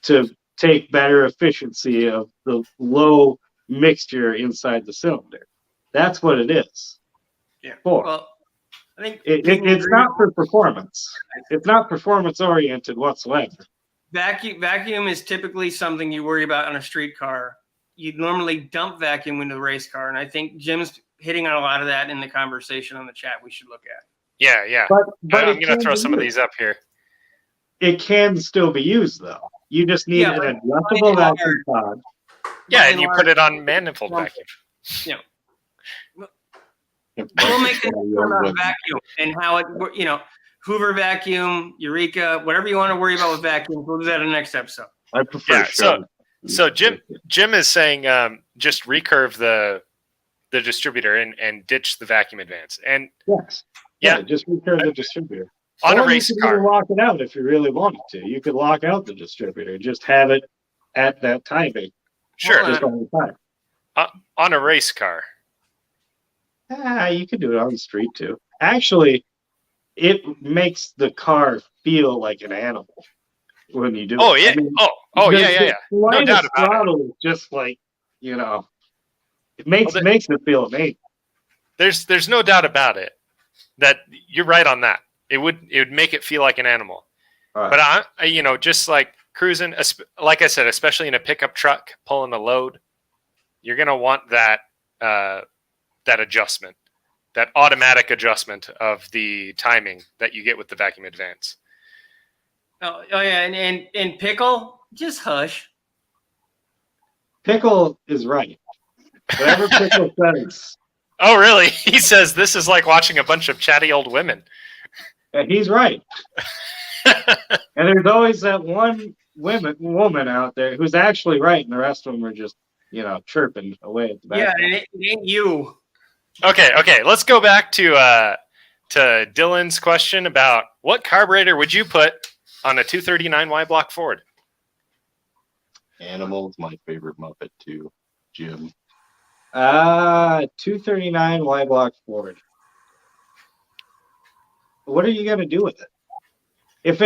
to take better efficiency of the low mixture inside the cylinder. That's what it is. yeah. For. Well, I think It's not for performance. It's not performance oriented whatsoever. Vacuum is typically something you worry about on a street car. You'd normally dump vacuum into a race car, and I think Jim's hitting on a lot of that in the conversation on the chat we should look at. Yeah. But I'm going to throw some of these up here. It can still be used though. You just need an adjustable vacuum pod. Yeah, and you put it on manifold vacuum. Yeah. We'll make it about vacuum and how it, Hoover vacuum, Eureka, whatever you want to worry about with vacuum. We'll do that in the next episode. I prefer. So Jim is saying just recurve the distributor and ditch the vacuum advance. And just recurve the distributor. On or a race you could car, even lock it out if you really wanted to. You could lock out the distributor. Just have it at that timing. Sure. Just on the time. On a race car. You could do it on the street too. Actually, it makes the car feel like an animal when you do it. Yeah. I mean, yeah. No doubt about throttle is just like, it makes it feel amazing. There's no doubt about it that you're right on that. It would make it feel like an animal. Right. But I just like cruising, like I said, especially in a pickup truck pulling a load, you're gonna want that adjustment, that automatic adjustment of the timing that you get with the vacuum advance. Oh yeah, and Pickle, just hush. Pickle is right. Whatever Pickle says. Oh really? He says this is like watching a bunch of chatty old women. And he's right. And there's always that one woman out there who's actually right, and the rest of them are just, chirping away at the back. Yeah, and it ain't you. Okay. Let's go back to Dylan's question about what carburetor would you put on a 239 Y block Ford? Animal's my favorite Muppet too, Jim. 239 Y block Ford. What are you gonna do with it? If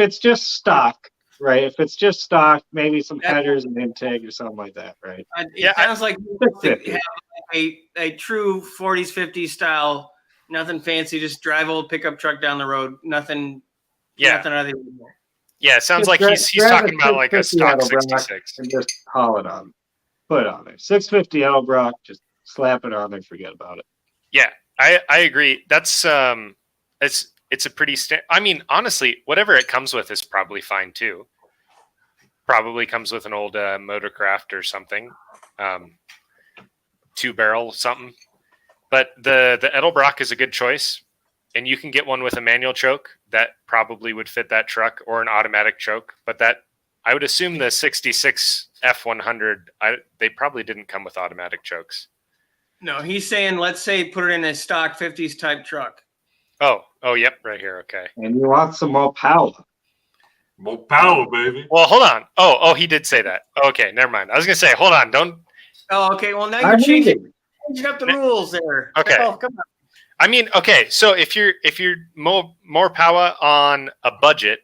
it's just stock, right? If it's just stock, maybe some headers and intake or something like that, right? It sounds like you have a true 40s, 50s style, nothing fancy, just drive old pickup truck down the road, nothing out of the ordinary. Yeah, it sounds like he's talking about like a stock 66. And just haul it on. Put it on there. 650 Edelbrock, just slap it on there, forget about it. Yeah, I agree. That's it's a pretty I mean, honestly, whatever it comes with is probably fine too. Probably comes with an old Motorcraft or something. 2-barrel something. But the Edelbrock is a good choice. And you can get one with a manual choke that probably would fit that truck, or an automatic choke. But that, I would assume the 66 F100, they probably didn't come with automatic chokes. No, he's saying, let's say, put it in a stock 50s type truck. Oh, yep, right here. Okay. And you want some more power. More power, baby. Well, hold on. Oh, he did say that. Okay, never mind. I was gonna say, hold on, don't. Oh, okay. Well, now you're changing up the rules there. Okay. Oh, come on. I mean, okay. So if you're more power on a budget,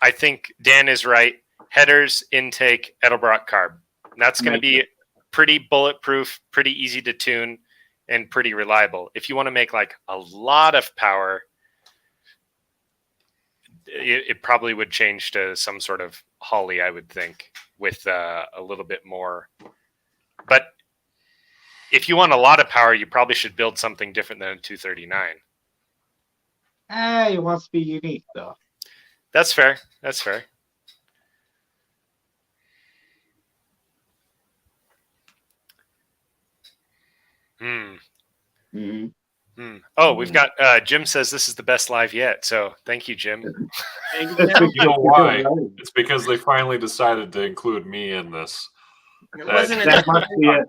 I think Dan is right. Headers, intake, Edelbrock carb. And that's going to be pretty bulletproof, pretty easy to tune, and pretty reliable. If you want to make like a lot of power, it probably would change to some sort of Holly, I would think, with a little bit more. But if you want a lot of power, you probably should build something different than a 239. It wants to be unique, though. That's fair. Oh, we've got Jim says this is the best live yet. So thank you, Jim. You know why? It's because they finally decided to include me in this. It wasn't that must be it.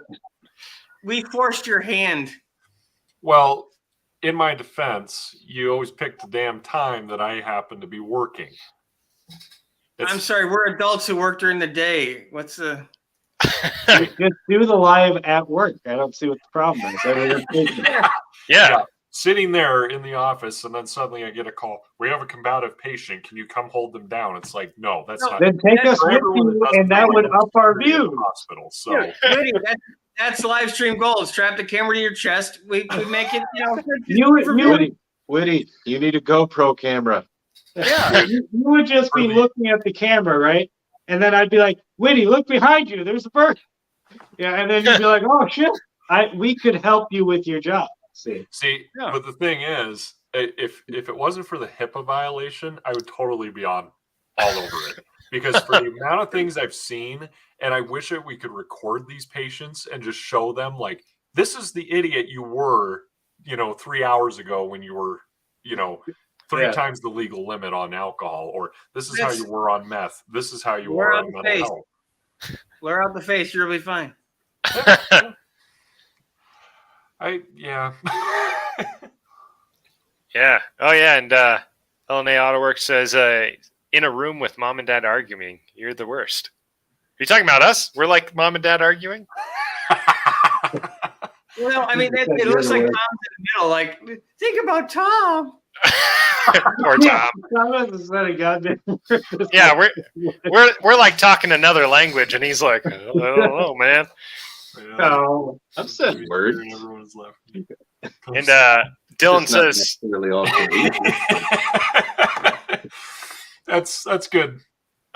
We forced your hand. Well, in my defense, you always pick the damn time that I happen to be working. I'm sorry, we're adults who work during the day. What's the... Just do the live at work. I don't see what the problem is. Yeah. Sitting there in the office, and then suddenly I get a call. We have a combative patient. Can you come hold them down? It's like, no, that's not. Then take us with you, and that would up our view. Hospital. So That's live stream goals. Strap the camera to your chest. We make it, Witty, you need a GoPro camera. Yeah. You would just be looking at the camera, right? And then I'd be like, Whitty, look behind you. There's a bird. Yeah, and then you'd be like, oh shit. We could help you with your job. See, yeah. But the thing is, if it wasn't for the HIPAA violation, I would totally be all over it. Because for the amount of things I've seen, and I wish we could record these patients and just show them, like, this is the idiot you were, 3 hours ago when you were, three times the legal limit on alcohol, or this is how you were on meth. This is how you were on mental health. Blur out the face, you'll be fine. Yeah. Yeah. Oh yeah, and LNA Autoworks says in a room with mom and dad arguing, you're the worst. Are you talking about us? We're like mom and dad arguing? Well, I mean, it looks like Tom's in the middle. Like, think about Tom. Or Tom. Yeah, we're like talking another language, and he's like, I don't know, man. No, I've said words. And Dylan says, "That's good."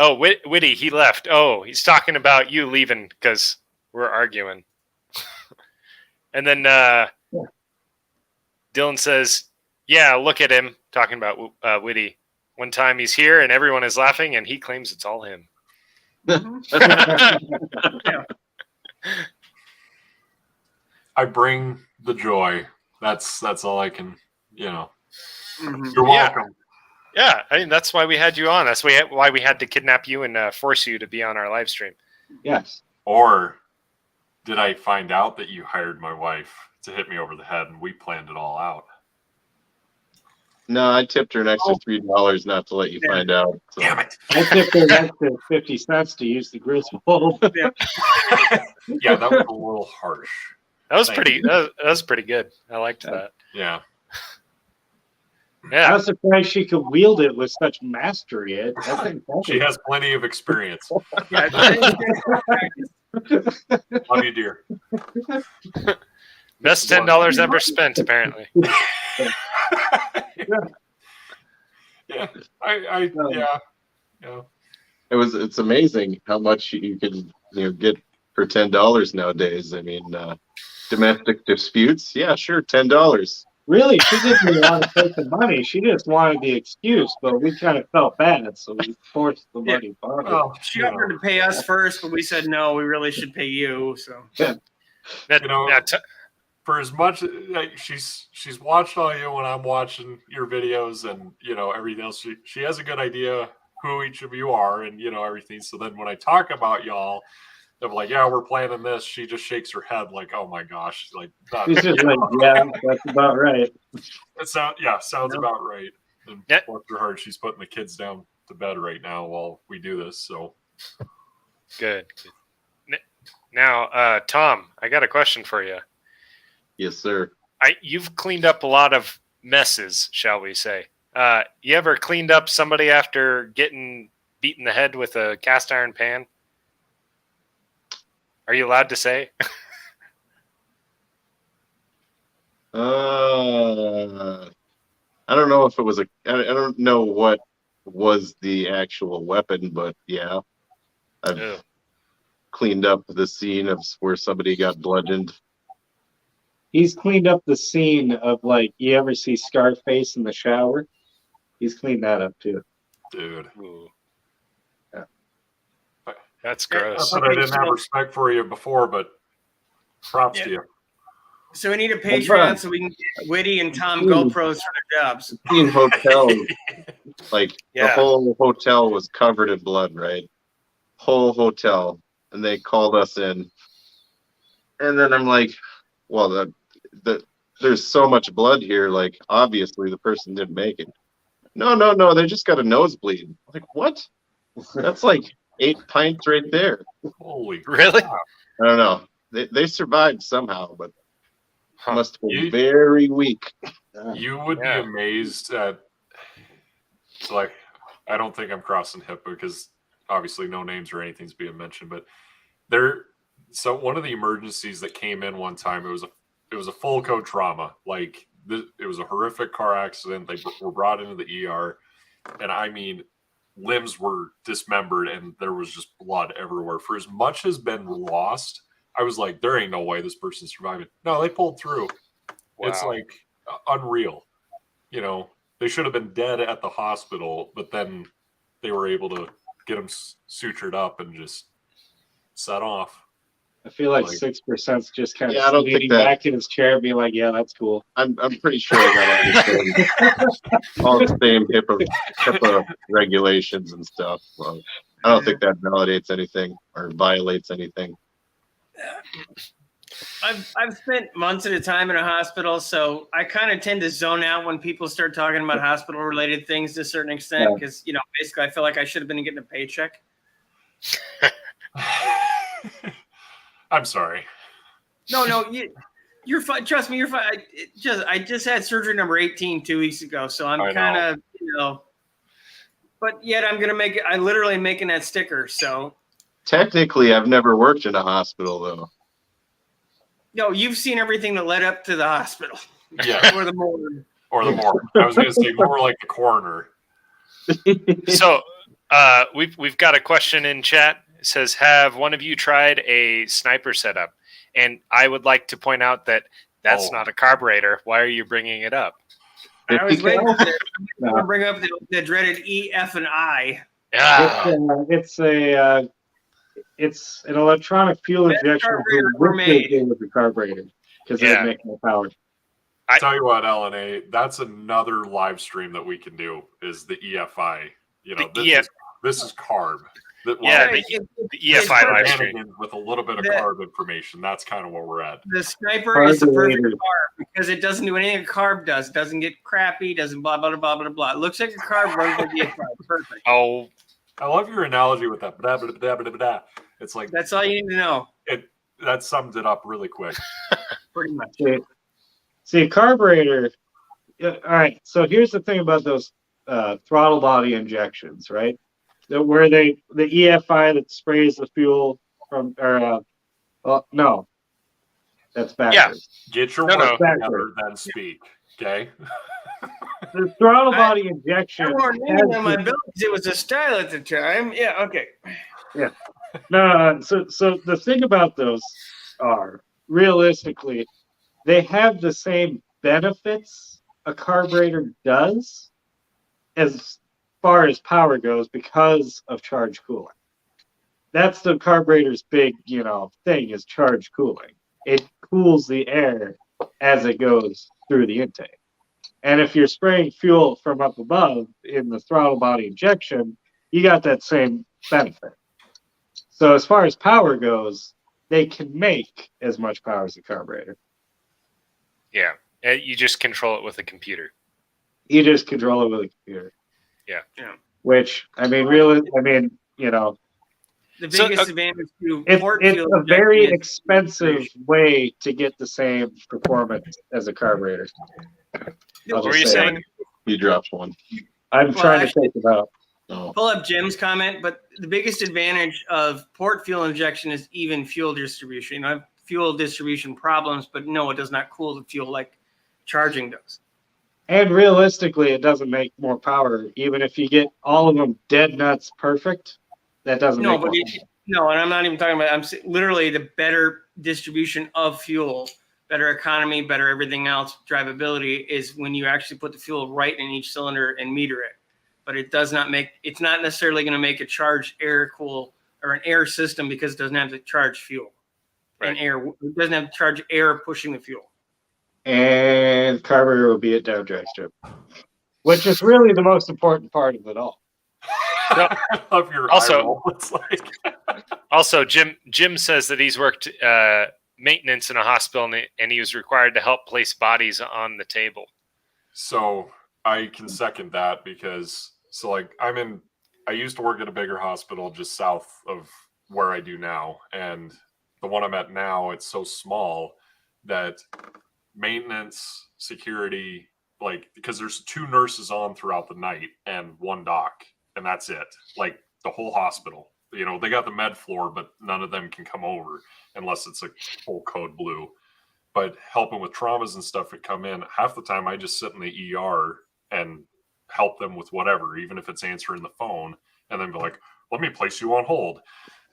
Oh, Witty, he left. Oh, he's talking about you leaving because we're arguing. And then Dylan says, "Yeah, look at him," talking about Witty. One time he's here and everyone is laughing, and he claims it's all him. Yeah. I bring the joy. That's all I can, Mm-hmm. You're welcome. Yeah, I mean, that's why we had you on. That's why we had to kidnap you and force you to be on our live stream. Yes. Or did I find out that you hired my wife to hit me over the head and we planned it all out? No, I tipped her an extra $3 not to let you find out. So. Damn it. I tipped her an extra 50 cents to use the Griswold. Yeah, that was a little harsh. That was that was pretty good. I liked that. Yeah. I was surprised she could wield it with such mastery. She has plenty of experience. Yeah. Love you, dear. Best $10 ever spent, apparently. Yeah. Yeah. It's amazing how much you can get for $10 nowadays. I mean, domestic disputes, yeah, sure, $10. Really, she didn't want to take the money. She just wanted the excuse, but we kind of felt bad, so we forced the money. Well, She offered to pay us first, but we said no. We really should pay you. So for as much she's watched all you when I'm watching your videos and everything else, she has a good idea who each of you are and everything. So then when I talk about y'all, they're like, yeah, we're planning this. She just shakes her head like, oh my gosh, like she's just like, yeah, that's about right. It sounds about right. And bless her heart, she's putting the kids down to bed right now while we do this. So good. Now, Tom, I got a question for you. Yes, sir. You've cleaned up a lot of messes, shall we say? You ever cleaned up somebody after getting beat in the head with a cast iron pan? Are you allowed to say? I don't know if it was I don't know what was the actual weapon, but yeah, I've cleaned up the scene of where somebody got bludgeoned. He's cleaned up the scene of, like, you ever see Scarface in the shower? He's cleaned that up too. Dude. Ooh. Yeah. That's gross. That's what I didn't have respect for you before, but props to you. So we need a Patreon so we can get Witty and Tom GoPros for their jobs. In hotels, like the whole hotel was covered in blood, right? Whole hotel, and they called us in, and then I'm like, well, there's so much blood here, like obviously the person didn't make it. No, they just got a nosebleed. I'm like, what? That's like 8 pints right there. Holy really? crap. I don't know. They survived somehow, but must have been very weak. You would be amazed at, like, I don't think I'm crossing HIPAA because obviously no names or anything's being mentioned, but So one of the emergencies that came in one time, it was a full code trauma. Like it was a horrific car accident. They were brought into the ER, and I mean, limbs were dismembered, and there was just blood everywhere. For as much has been lost, I was like, there ain't no way this person's surviving. No, they pulled through. Wow. It's like unreal. You know, they should have been dead at the hospital, but then they were able to get them sutured up and just set off. I feel like Like- 6%'s just kind Yeah, I of don't think leaning that- back in his chair, being like, "Yeah, that's cool." I'm pretty sure they got all the same HIPAA regulations and stuff. Well, I don't think that validates anything or violates anything. I've spent months at a time in a hospital, so I kind of tend to zone out when people start talking about hospital related things to a certain extent, Yeah. because basically I feel like I should have been getting a paycheck. I'm sorry. No, you're fine. Trust me, you're fine. I just had surgery number 18 2 weeks ago, so I'm I know. kind of but yet I'm gonna make it. I literally am making that sticker. So Technically, I've never worked in a hospital though. no, you've seen everything that led up to the hospital Yeah, or the morgue. or the morgue. I was going to say more like the coroner. So we've got a question in chat. It says, have one of you tried a sniper setup? And I would like to point out that that's Oh. not a carburetor. Why are you bringing it up? I was 50 waiting cal? to bring up the dreaded E, F, and I. Ah, It's an electronic fuel Best injection carburetor ever made. with the carburetor because Yeah. they make more power. Tell you what, LNA, that's another live stream that we can do. Is the EFI? You know, The this is carb. Yeah, It- the EFI live stream. shenanigans with a little bit of The- carb information. That's kind of where we're at. The sniper is the perfect Carburetor. carb because it doesn't do anything a carb does. It doesn't get crappy. Doesn't blah blah blah blah blah. It looks like a carb, runs like a carb. Perfect. Oh, I love your analogy with that. Blah, blah, blah, blah, blah, blah. It's like That's all you need to know. that sums it up really quick. Pretty much. See, carburetor. Yeah, all right. So here's the thing about those throttle body injections, right? Where the EFI that sprays the fuel from, or well, no, that's backwards. Get your No, work no. together, then speak. Okay. The throttle I- body injection. I wore has naming on my the- bill because it was a style at the time. Yeah. Okay. No, so the thing about those are realistically, they have the same benefits a carburetor does as far as power goes because of charge cooling. That's the carburetor's big, thing is charge cooling. It cools the air as it goes through the intake. And if you're spraying fuel from up above in the throttle body injection, you got that same benefit. So as far as power goes, they can make as much power as the carburetor. yeah. You just control it with a computer. You just control it with a computer. Yeah. Yeah. Which The So, biggest advantage to it's port it's fuel a very injection is expensive way to get the same performance as a carburetor. What were you saying? He dropped one. I'm Well, trying actually- to take it out. No. Pull up Jim's comment, but the biggest advantage of port fuel injection is even fuel distribution. I have fuel distribution problems, but no, it does not cool the fuel like charging does. And realistically, it doesn't make more power. Even if you get all of them dead nuts perfect, that doesn't No, make but more no, and I'm not even talking about. Literally the better distribution of fuel, better economy, better everything else, drivability is when you actually put the fuel right in each cylinder and meter it. But it does not make. It's not necessarily going to make a charged air cool or an air system because it doesn't have to charge fuel. And air, it doesn't have to charge air pushing the fuel. And carburetor will be at down drag strip, which is really the most important part of it all. I love your Also- eye roll. It's like Also, Jim says that he's worked maintenance in a hospital and he was required to help place bodies on the table. so I can second that because I used to work at a bigger hospital just south of where I do now, and the one I'm at now, it's so small that maintenance, security, because there's 2 nurses on throughout the night and 1 doc, and that's it. Like the whole hospital. You know, they got the med floor, but none of them can come over unless it's a full code blue. But helping with traumas and stuff that come in, half the time I just sit in the ER and help them with whatever, even if it's answering the phone, and then be like, let me place you on hold.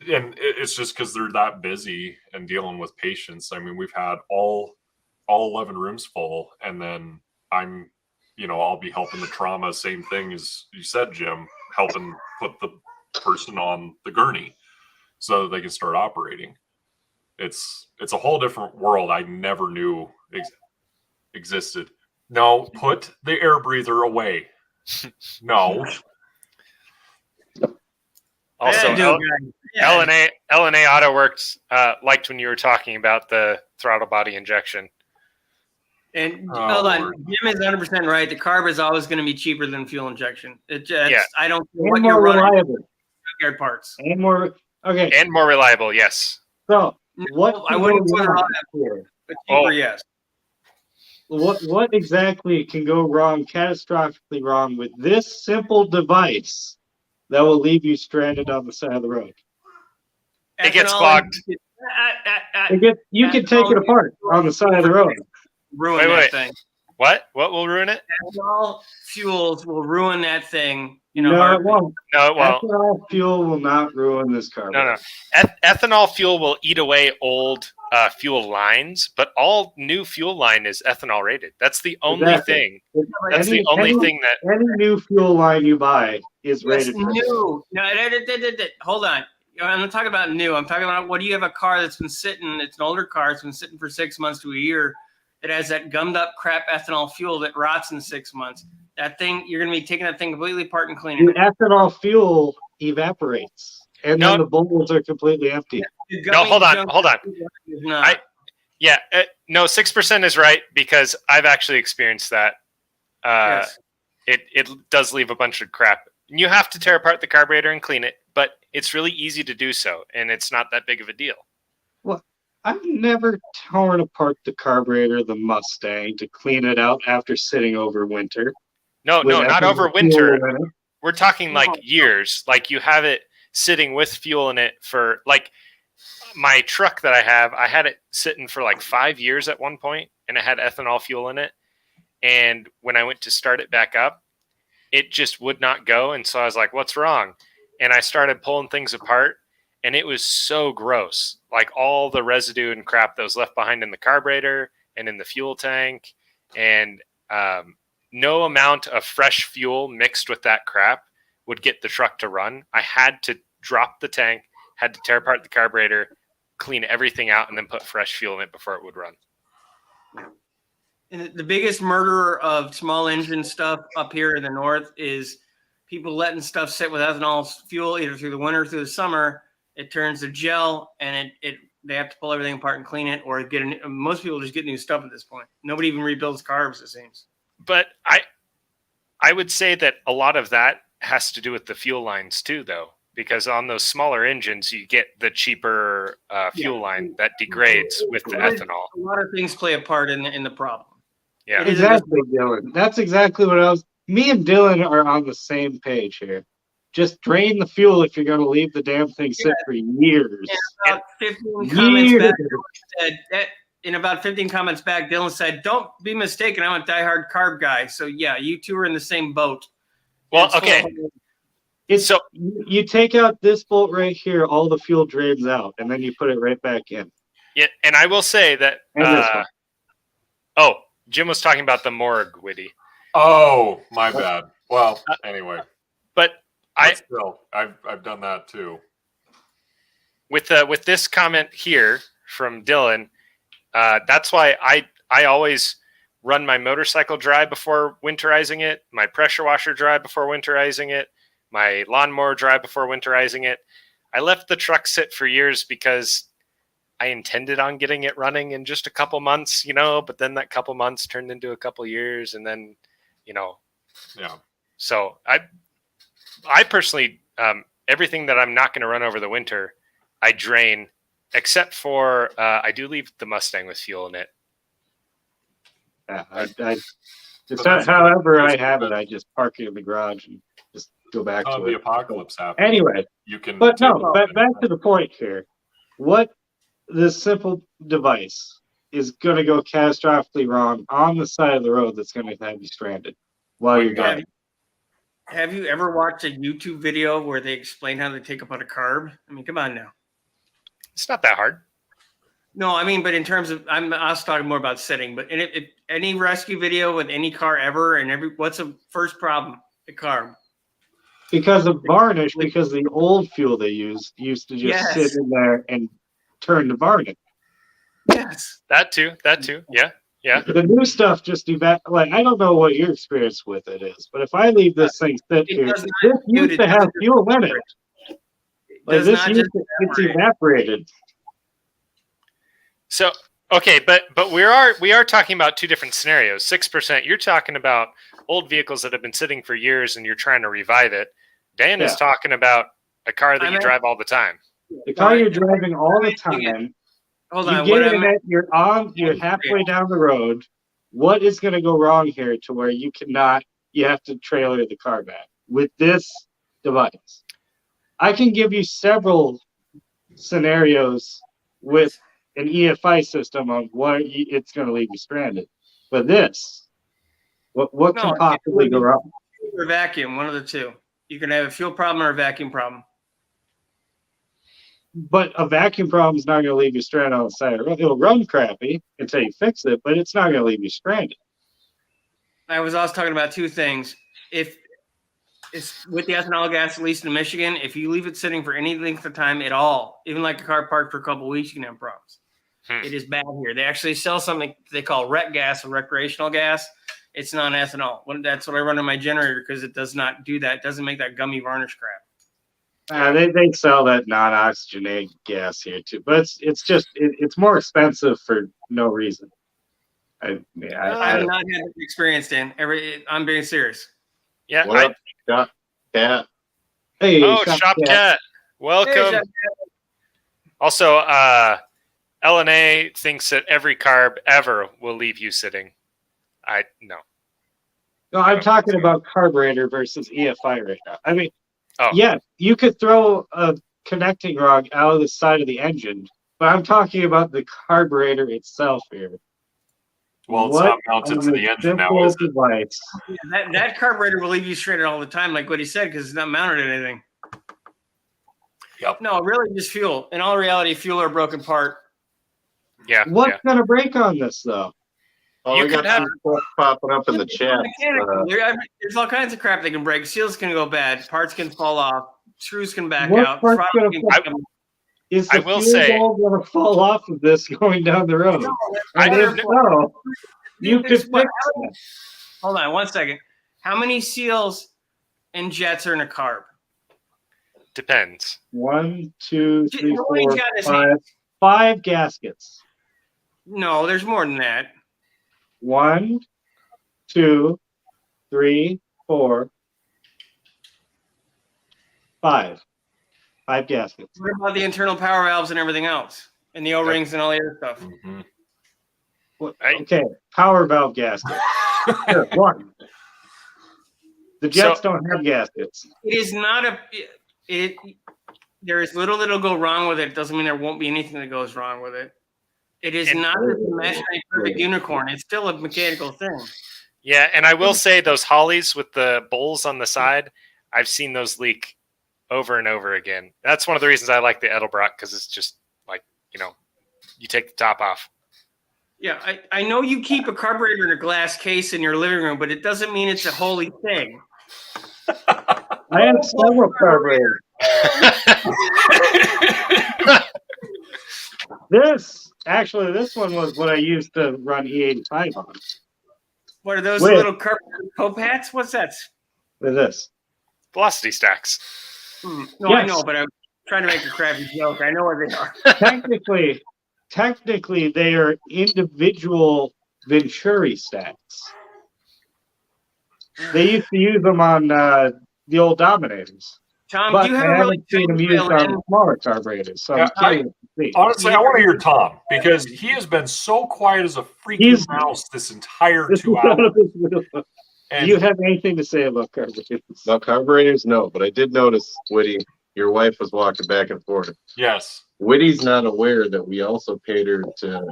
And it's just because they're that busy and dealing with patients. I mean, we've had all 11 rooms full, and then I'm, you know, I'll be helping the trauma, same thing as you said, Jim, helping put the person on the gurney so that they can start operating. It's a whole different world I never knew existed. No, put the air breather away. No. Also, LNA Auto Works liked when you were talking about the throttle body injection. And hold on, Jim is 100% right. The carb is always going to be cheaper than fuel injection. It just, I don't care what you're running. Reliable. Parts. And more reliable, yes. So I wouldn't put it on that, but cheaper, yes. What exactly can go wrong, catastrophically wrong, with this simple device that will leave you stranded on the side of the road? It gets clogged. You can take it apart on the side of the road. Ruin that thing. What will ruin it? Ethanol fuels will ruin that thing. No, it won't. No, it won't. Ethanol fuel will not ruin this car. No. Ethanol fuel will eat away old fuel lines, but all new fuel line is ethanol rated. That's the only thing. That's the only thing that any new fuel line you buy is rated for new. No, hold on. I'm not talking about new. I'm talking about what do you have a car that's been sitting? It's an older car. It's been sitting for 6 months to a year. It has that gummed up crap ethanol fuel that rots in 6 months. That thing, you're going to be taking that thing completely apart and cleaning it. The ethanol fuel evaporates, and then the bowls are completely empty. No, hold on. No, 6% is right because I've actually experienced that. Yes. It does leave a bunch of crap. You have to tear apart the carburetor and clean it, but it's really easy to do so, and it's not that big of a deal. Well, I've never torn apart the carburetor of the Mustang to clean it out after sitting over winter. No, not over winter. We're talking like years. Like you have it sitting with fuel in it for like my truck that I had it sitting for like 5 years at one point, and it had ethanol fuel in it. And when I went to start it back up, it just would not go. And so I was like, what's wrong? And I started pulling things apart, and it was so gross. Like all the residue and crap that was left behind in the carburetor and in the fuel tank. And no amount of fresh fuel mixed with that crap would get the truck to run. I had to drop the tank, had to tear apart the carburetor, clean everything out, and then put fresh fuel in it before it would run. And the biggest murderer of small engine stuff up here in the north is people letting stuff sit with ethanol fuel either through the winter or through the summer. It turns to gel, and they have to pull everything apart and clean it, or most people just get new stuff at this point. Nobody even rebuilds carbs, it seems. But I would say that a lot of that has to do with the fuel lines too, though, because on those smaller engines, you get the cheaper fuel line that degrades with the ethanol. A lot of things play a part in the problem. Yeah, exactly, Dylan. That's exactly what me and Dylan are on the same page here. Just drain the fuel if you're going to leave the damn thing sit for years. In about 15 comments back, Dylan said, "Don't be mistaken, I'm a diehard carb guy." So yeah, you two are in the same boat. Well, okay. So you take out this bolt right here, all the fuel drains out, and then you put it right back in. Yeah, and I will say that. Jim was talking about the morgue, Witty. Oh, my bad. Well, anyway, but I've done that too. With this comment here from Dylan, that's why I always run my motorcycle dry before winterizing it, my pressure washer dry before winterizing it, my lawnmower dry before winterizing it. I left the truck sit for years because I intended on getting it running in just a couple months, but then that couple months turned into a couple years, and then, Yeah. So I personally, everything that I'm not going to run over the winter, I drain, except for I do leave the Mustang with fuel in it. Yeah, however I have it, I just park it in the garage and just go back Oh, to the it. apocalypse happens. Anyway, You can. but no, take but it. back to the point here. What this simple device is going to go catastrophically wrong on the side of the road that's going to have you stranded while When you're driving. Have you ever watched a YouTube video where they explain how they take apart a carb? I mean, come on now. It's not that hard. No, I mean, but in terms of, I was talking more about setting. But any rescue video with any car ever, and what's the first problem? The carb. Because of varnish, because the old fuel they used to just Yes. sit in there and turn to varnish. Yes. That too. Yeah. The new stuff just like I don't know what your experience with it is, but if I leave this thing sit It here, does this not, dude, used it to have doesn't fuel in it. Like does this not used just to, it's evaporated. So okay, but we are talking about two different scenarios. 6%. You're talking about old vehicles that have been sitting for years, and you're trying to revive it. Dan is talking about a car that you drive all the time. The car you're driving all the time. Hold You on. get in it, you're halfway down the road. What is going to go wrong here to where you have to trailer the car back with this device? I can give you several scenarios with an EFI system on what it's going to leave you stranded. But this, what can possibly go wrong? Or vacuum, one of the two. You can have a fuel problem or a vacuum problem. But a vacuum problem is not going to leave you stranded on the side of the road. It'll run crappy until you fix it, but it's not going to leave you stranded. I was also talking about two things. If it's with the ethanol gas, at least in Michigan, if you leave it sitting for any length of time at all, even like a car parked for a couple of weeks, you can have problems. It is bad here. They actually sell something they call rec gas or recreational gas. It's non-ethanol. That's what I run in my generator because it does not do that. It doesn't make that gummy varnish crap. They sell that non-oxygenated gas here too, but it's more expensive for no reason. I've not had the experience, Dan. I'm being serious. Yeah. What up, Shop Cat? Hey, Shop Cat. Welcome. Hey, Shop Cat. Also, LNA thinks that every carb ever will leave you sitting. No. No, I'm talking about carburetor versus EFI right now. I mean, Oh. yeah, you could throw a connecting rod out of the side of the engine, but I'm talking about the carburetor itself here. Well, it's not mounted to the engine now, is it? Device. Yeah, that carburetor will leave you stranded all the time, like what he said, because it's not mounted to anything. Yep. No, really, just fuel. In all reality, fuel or a broken part. Yeah. What's gonna break on this though? Oh, You we got could have- some stuff popping up in the chat. There's all kinds of crap that can break. Seals can go bad. Parts can fall off. Screws can back What out. part's throttle gonna can fall- come- Is the I will fuel say- ball gonna fall off of this going down the road? And I've if so, you could fix What- that. Hold on 1 second. How many seals and jets are in a carb? Depends. 1, 2, 3, What do you 4, got is- 5. 5 gaskets. No, there's more than that. 1, 2, 3, 4, 5. 5 gaskets. What about the internal power valves and everything else? And the O-rings and all the other stuff? Mhm. Okay, power valve gasket. Sure, 1. The jets don't have gaskets. It is not there is little that'll go wrong with it. Doesn't mean there won't be anything that goes wrong with it. It is not a imaginary perfect unicorn. It's still a mechanical thing. Yeah, and I will say those Hollies with the bowls on the side, I've seen those leak over and over again. That's one of the reasons I like the Edelbrock, because it's just like, you take the top off. Yeah, I know you keep a carburetor in a glass case in your living room, but it doesn't mean it's a holy thing. I have several carburetors. This one was what I used to run E85 on. What are those Wait. little carburetor Pope hats? What's that? With this. Velocity stacks. No, I Yes. know, but I'm trying to make a crappy joke. I know what they are. Technically, they are individual Venturi stacks. They used to use them on the old Dominators. Tom, But you I haven't really haven't seen them used on smaller carburetors, so I'm Yeah, curious to see. Honestly, I want to hear Tom because he has been so quiet as a freaking mouse this entire 2 hours. And Do you have anything to say about carburetors? About carburetors, no, but I did notice, Whitty, your wife was walking back and forth. yes, Whitty's not aware that we also paid her to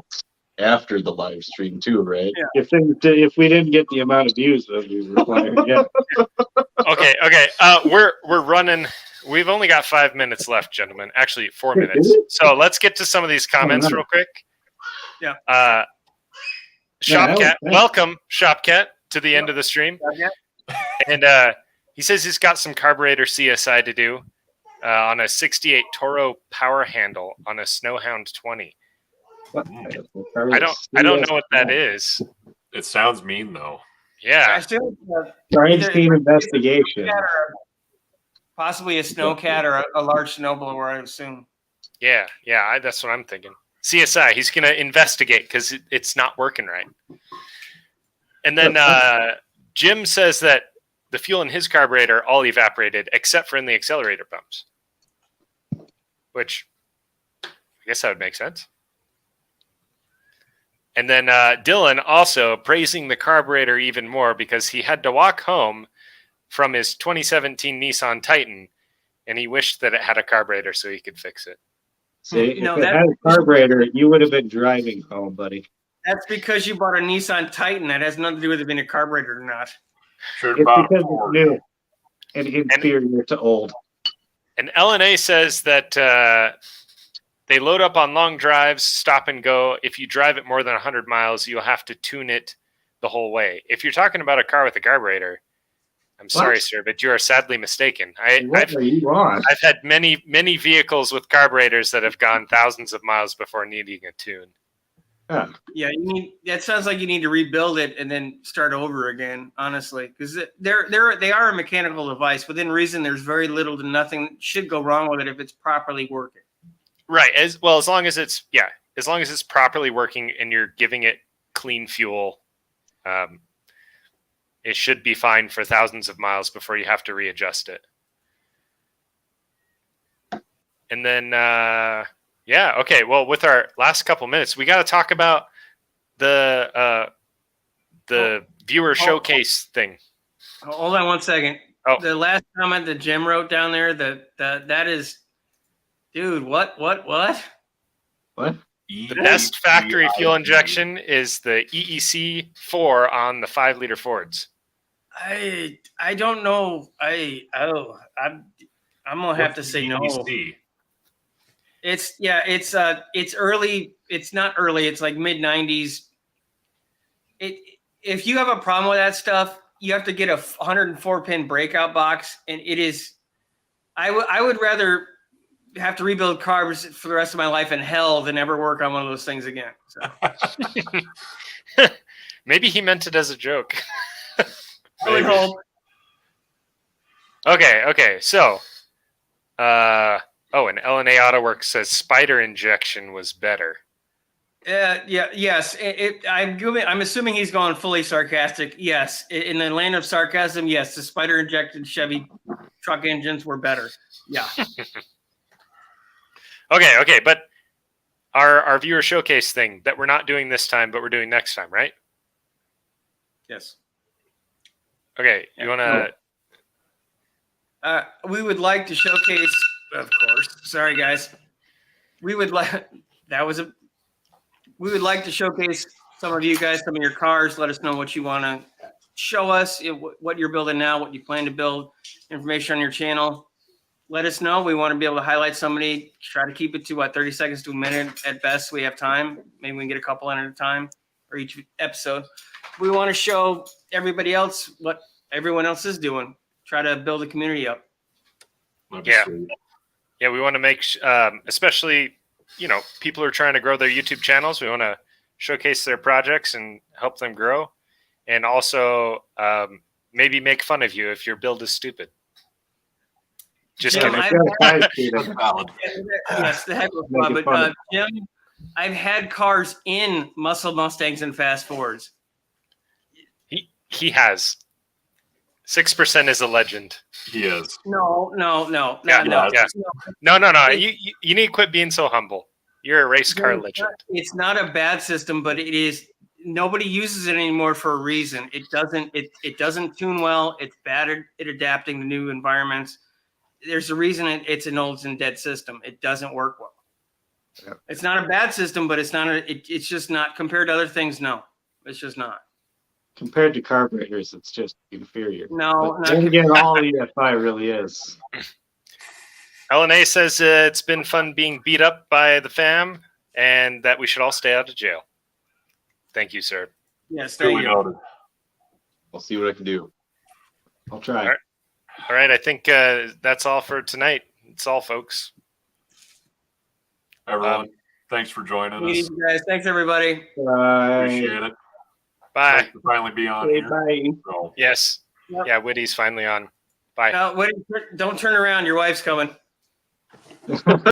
after the live stream too, right? Yeah. If we didn't get the amount of views that we required, yeah. Okay. We're running. We've only got 5 minutes left, gentlemen. Actually, 4 Wait, minutes. is it? So let's get to some of these comments no. real quick. Yeah. Shopcat, that was- welcome, Shopcat, to the end of the stream. And he says he's got some carburetor CSI to do on a 68 Toro power handle on a Snowhound 20. I don't know what that is. it sounds mean though. Yeah. I feel like, Crime either- scene investigation. possibly a snowcat or a large snowblower, I assume. Yeah, that's what I'm thinking. CSI, he's going to investigate because it's not working right. And then Jim says that the fuel in his carburetor all evaporated except for in the accelerator pumps, which I guess that would make sense. And then Dylan also praising the carburetor even more because he had to walk home from his 2017 Nissan Titan, and he wished that it had a carburetor so he could fix it. See, No, if it that- had a carburetor, you would have been driving home, buddy. That's because you bought a Nissan Titan. That has nothing to do with it being a carburetor or not. Should It's about because it's new and inferior to old. And LNA says that they load up on long drives, stop and go. If you drive it more than 100 miles, you'll have to tune it the whole way. If you're talking about a car with a carburetor, I'm sorry, sir, but you are sadly mistaken. What are you on? I've had many vehicles with carburetors that have gone thousands of miles before needing a tune. Huh. Yeah, that sounds like you need to rebuild it and then start over again, honestly, because they are a mechanical device. Within reason, there's very little to nothing should go wrong with it if it's properly working. Right. As long as it's properly working and you're giving it clean fuel, it should be fine for thousands of miles before you have to readjust it. And then, okay. Well, with our last couple minutes, we got to talk about the viewer showcase thing. Hold on one second. Oh. The last comment that Jim wrote down there, that is, dude, what? What? The best factory fuel injection is the EEC 4 on the 5-liter Fords. I don't know. I'm gonna have to say no. It's early. It's not early. It's like mid 90s. If you have a problem with that stuff, you have to get a 104 pin breakout box, and it is. I would rather have to rebuild carbs for the rest of my life in hell than ever work on one of those things again. So. Maybe he meant it as a joke. I would hope. Okay. So, and LNA AutoWorks says spider injection was better. Yes. I'm assuming he's going fully sarcastic. Yes. In the land of sarcasm, yes, the spider injected Chevy truck engines were better. Yeah. Okay. But our viewer showcase thing that we're not doing this time, but we're doing next time, right? Yes. Okay. You want to? We would like to showcase, of course. Sorry, guys. We would like to showcase some of you guys, some of your cars. Let us know what you want to show us, what you're building now, what you plan to build, information on your channel. Let us know. We want to be able to highlight somebody, try to keep it to 30 seconds to a minute at best. We have time. Maybe we can get a couple in at a time or each episode. We want to show everybody else what everyone else is doing. Try to build a community up. Yeah. We want to make, especially, people who are trying to grow their YouTube channels. We want to showcase their projects and help them grow. And also maybe make fun of you if your build is stupid. Just Jim, kidding. Yes, the heck was fun. But Jim, I've had cars in muscle Mustangs and Fast Fords. He has. 6% is a legend. He is. No. No. No. You need to quit being so humble. You're a race car legend. It's not a bad system, but it is nobody uses it anymore for a reason. It doesn't tune well. It's bad at adapting to new environments. There's a reason it's an old and dead system. It doesn't work well. Yeah. It's not a bad system, but it's just not compared to other things. No, it's just not. Compared to carburetors, it's just inferior. No, But then again, all EFI really is. LNA says it's been fun being beat up by the fam and that we should all stay out of jail. Thank you, sir. Yes, thank Duly you. noted. I'll see what I can do. I'll try. All right. All right, I think that's all for tonight. It's all, folks. Everyone, thanks for joining us. Thank you guys. Thanks, everybody. Bye. Appreciate it. Bye. Nice to finally be on Okay, here. bye. So. Yes. Yep. Yeah, Witty's finally on. Bye. Wait, don't turn around. Your wife's coming.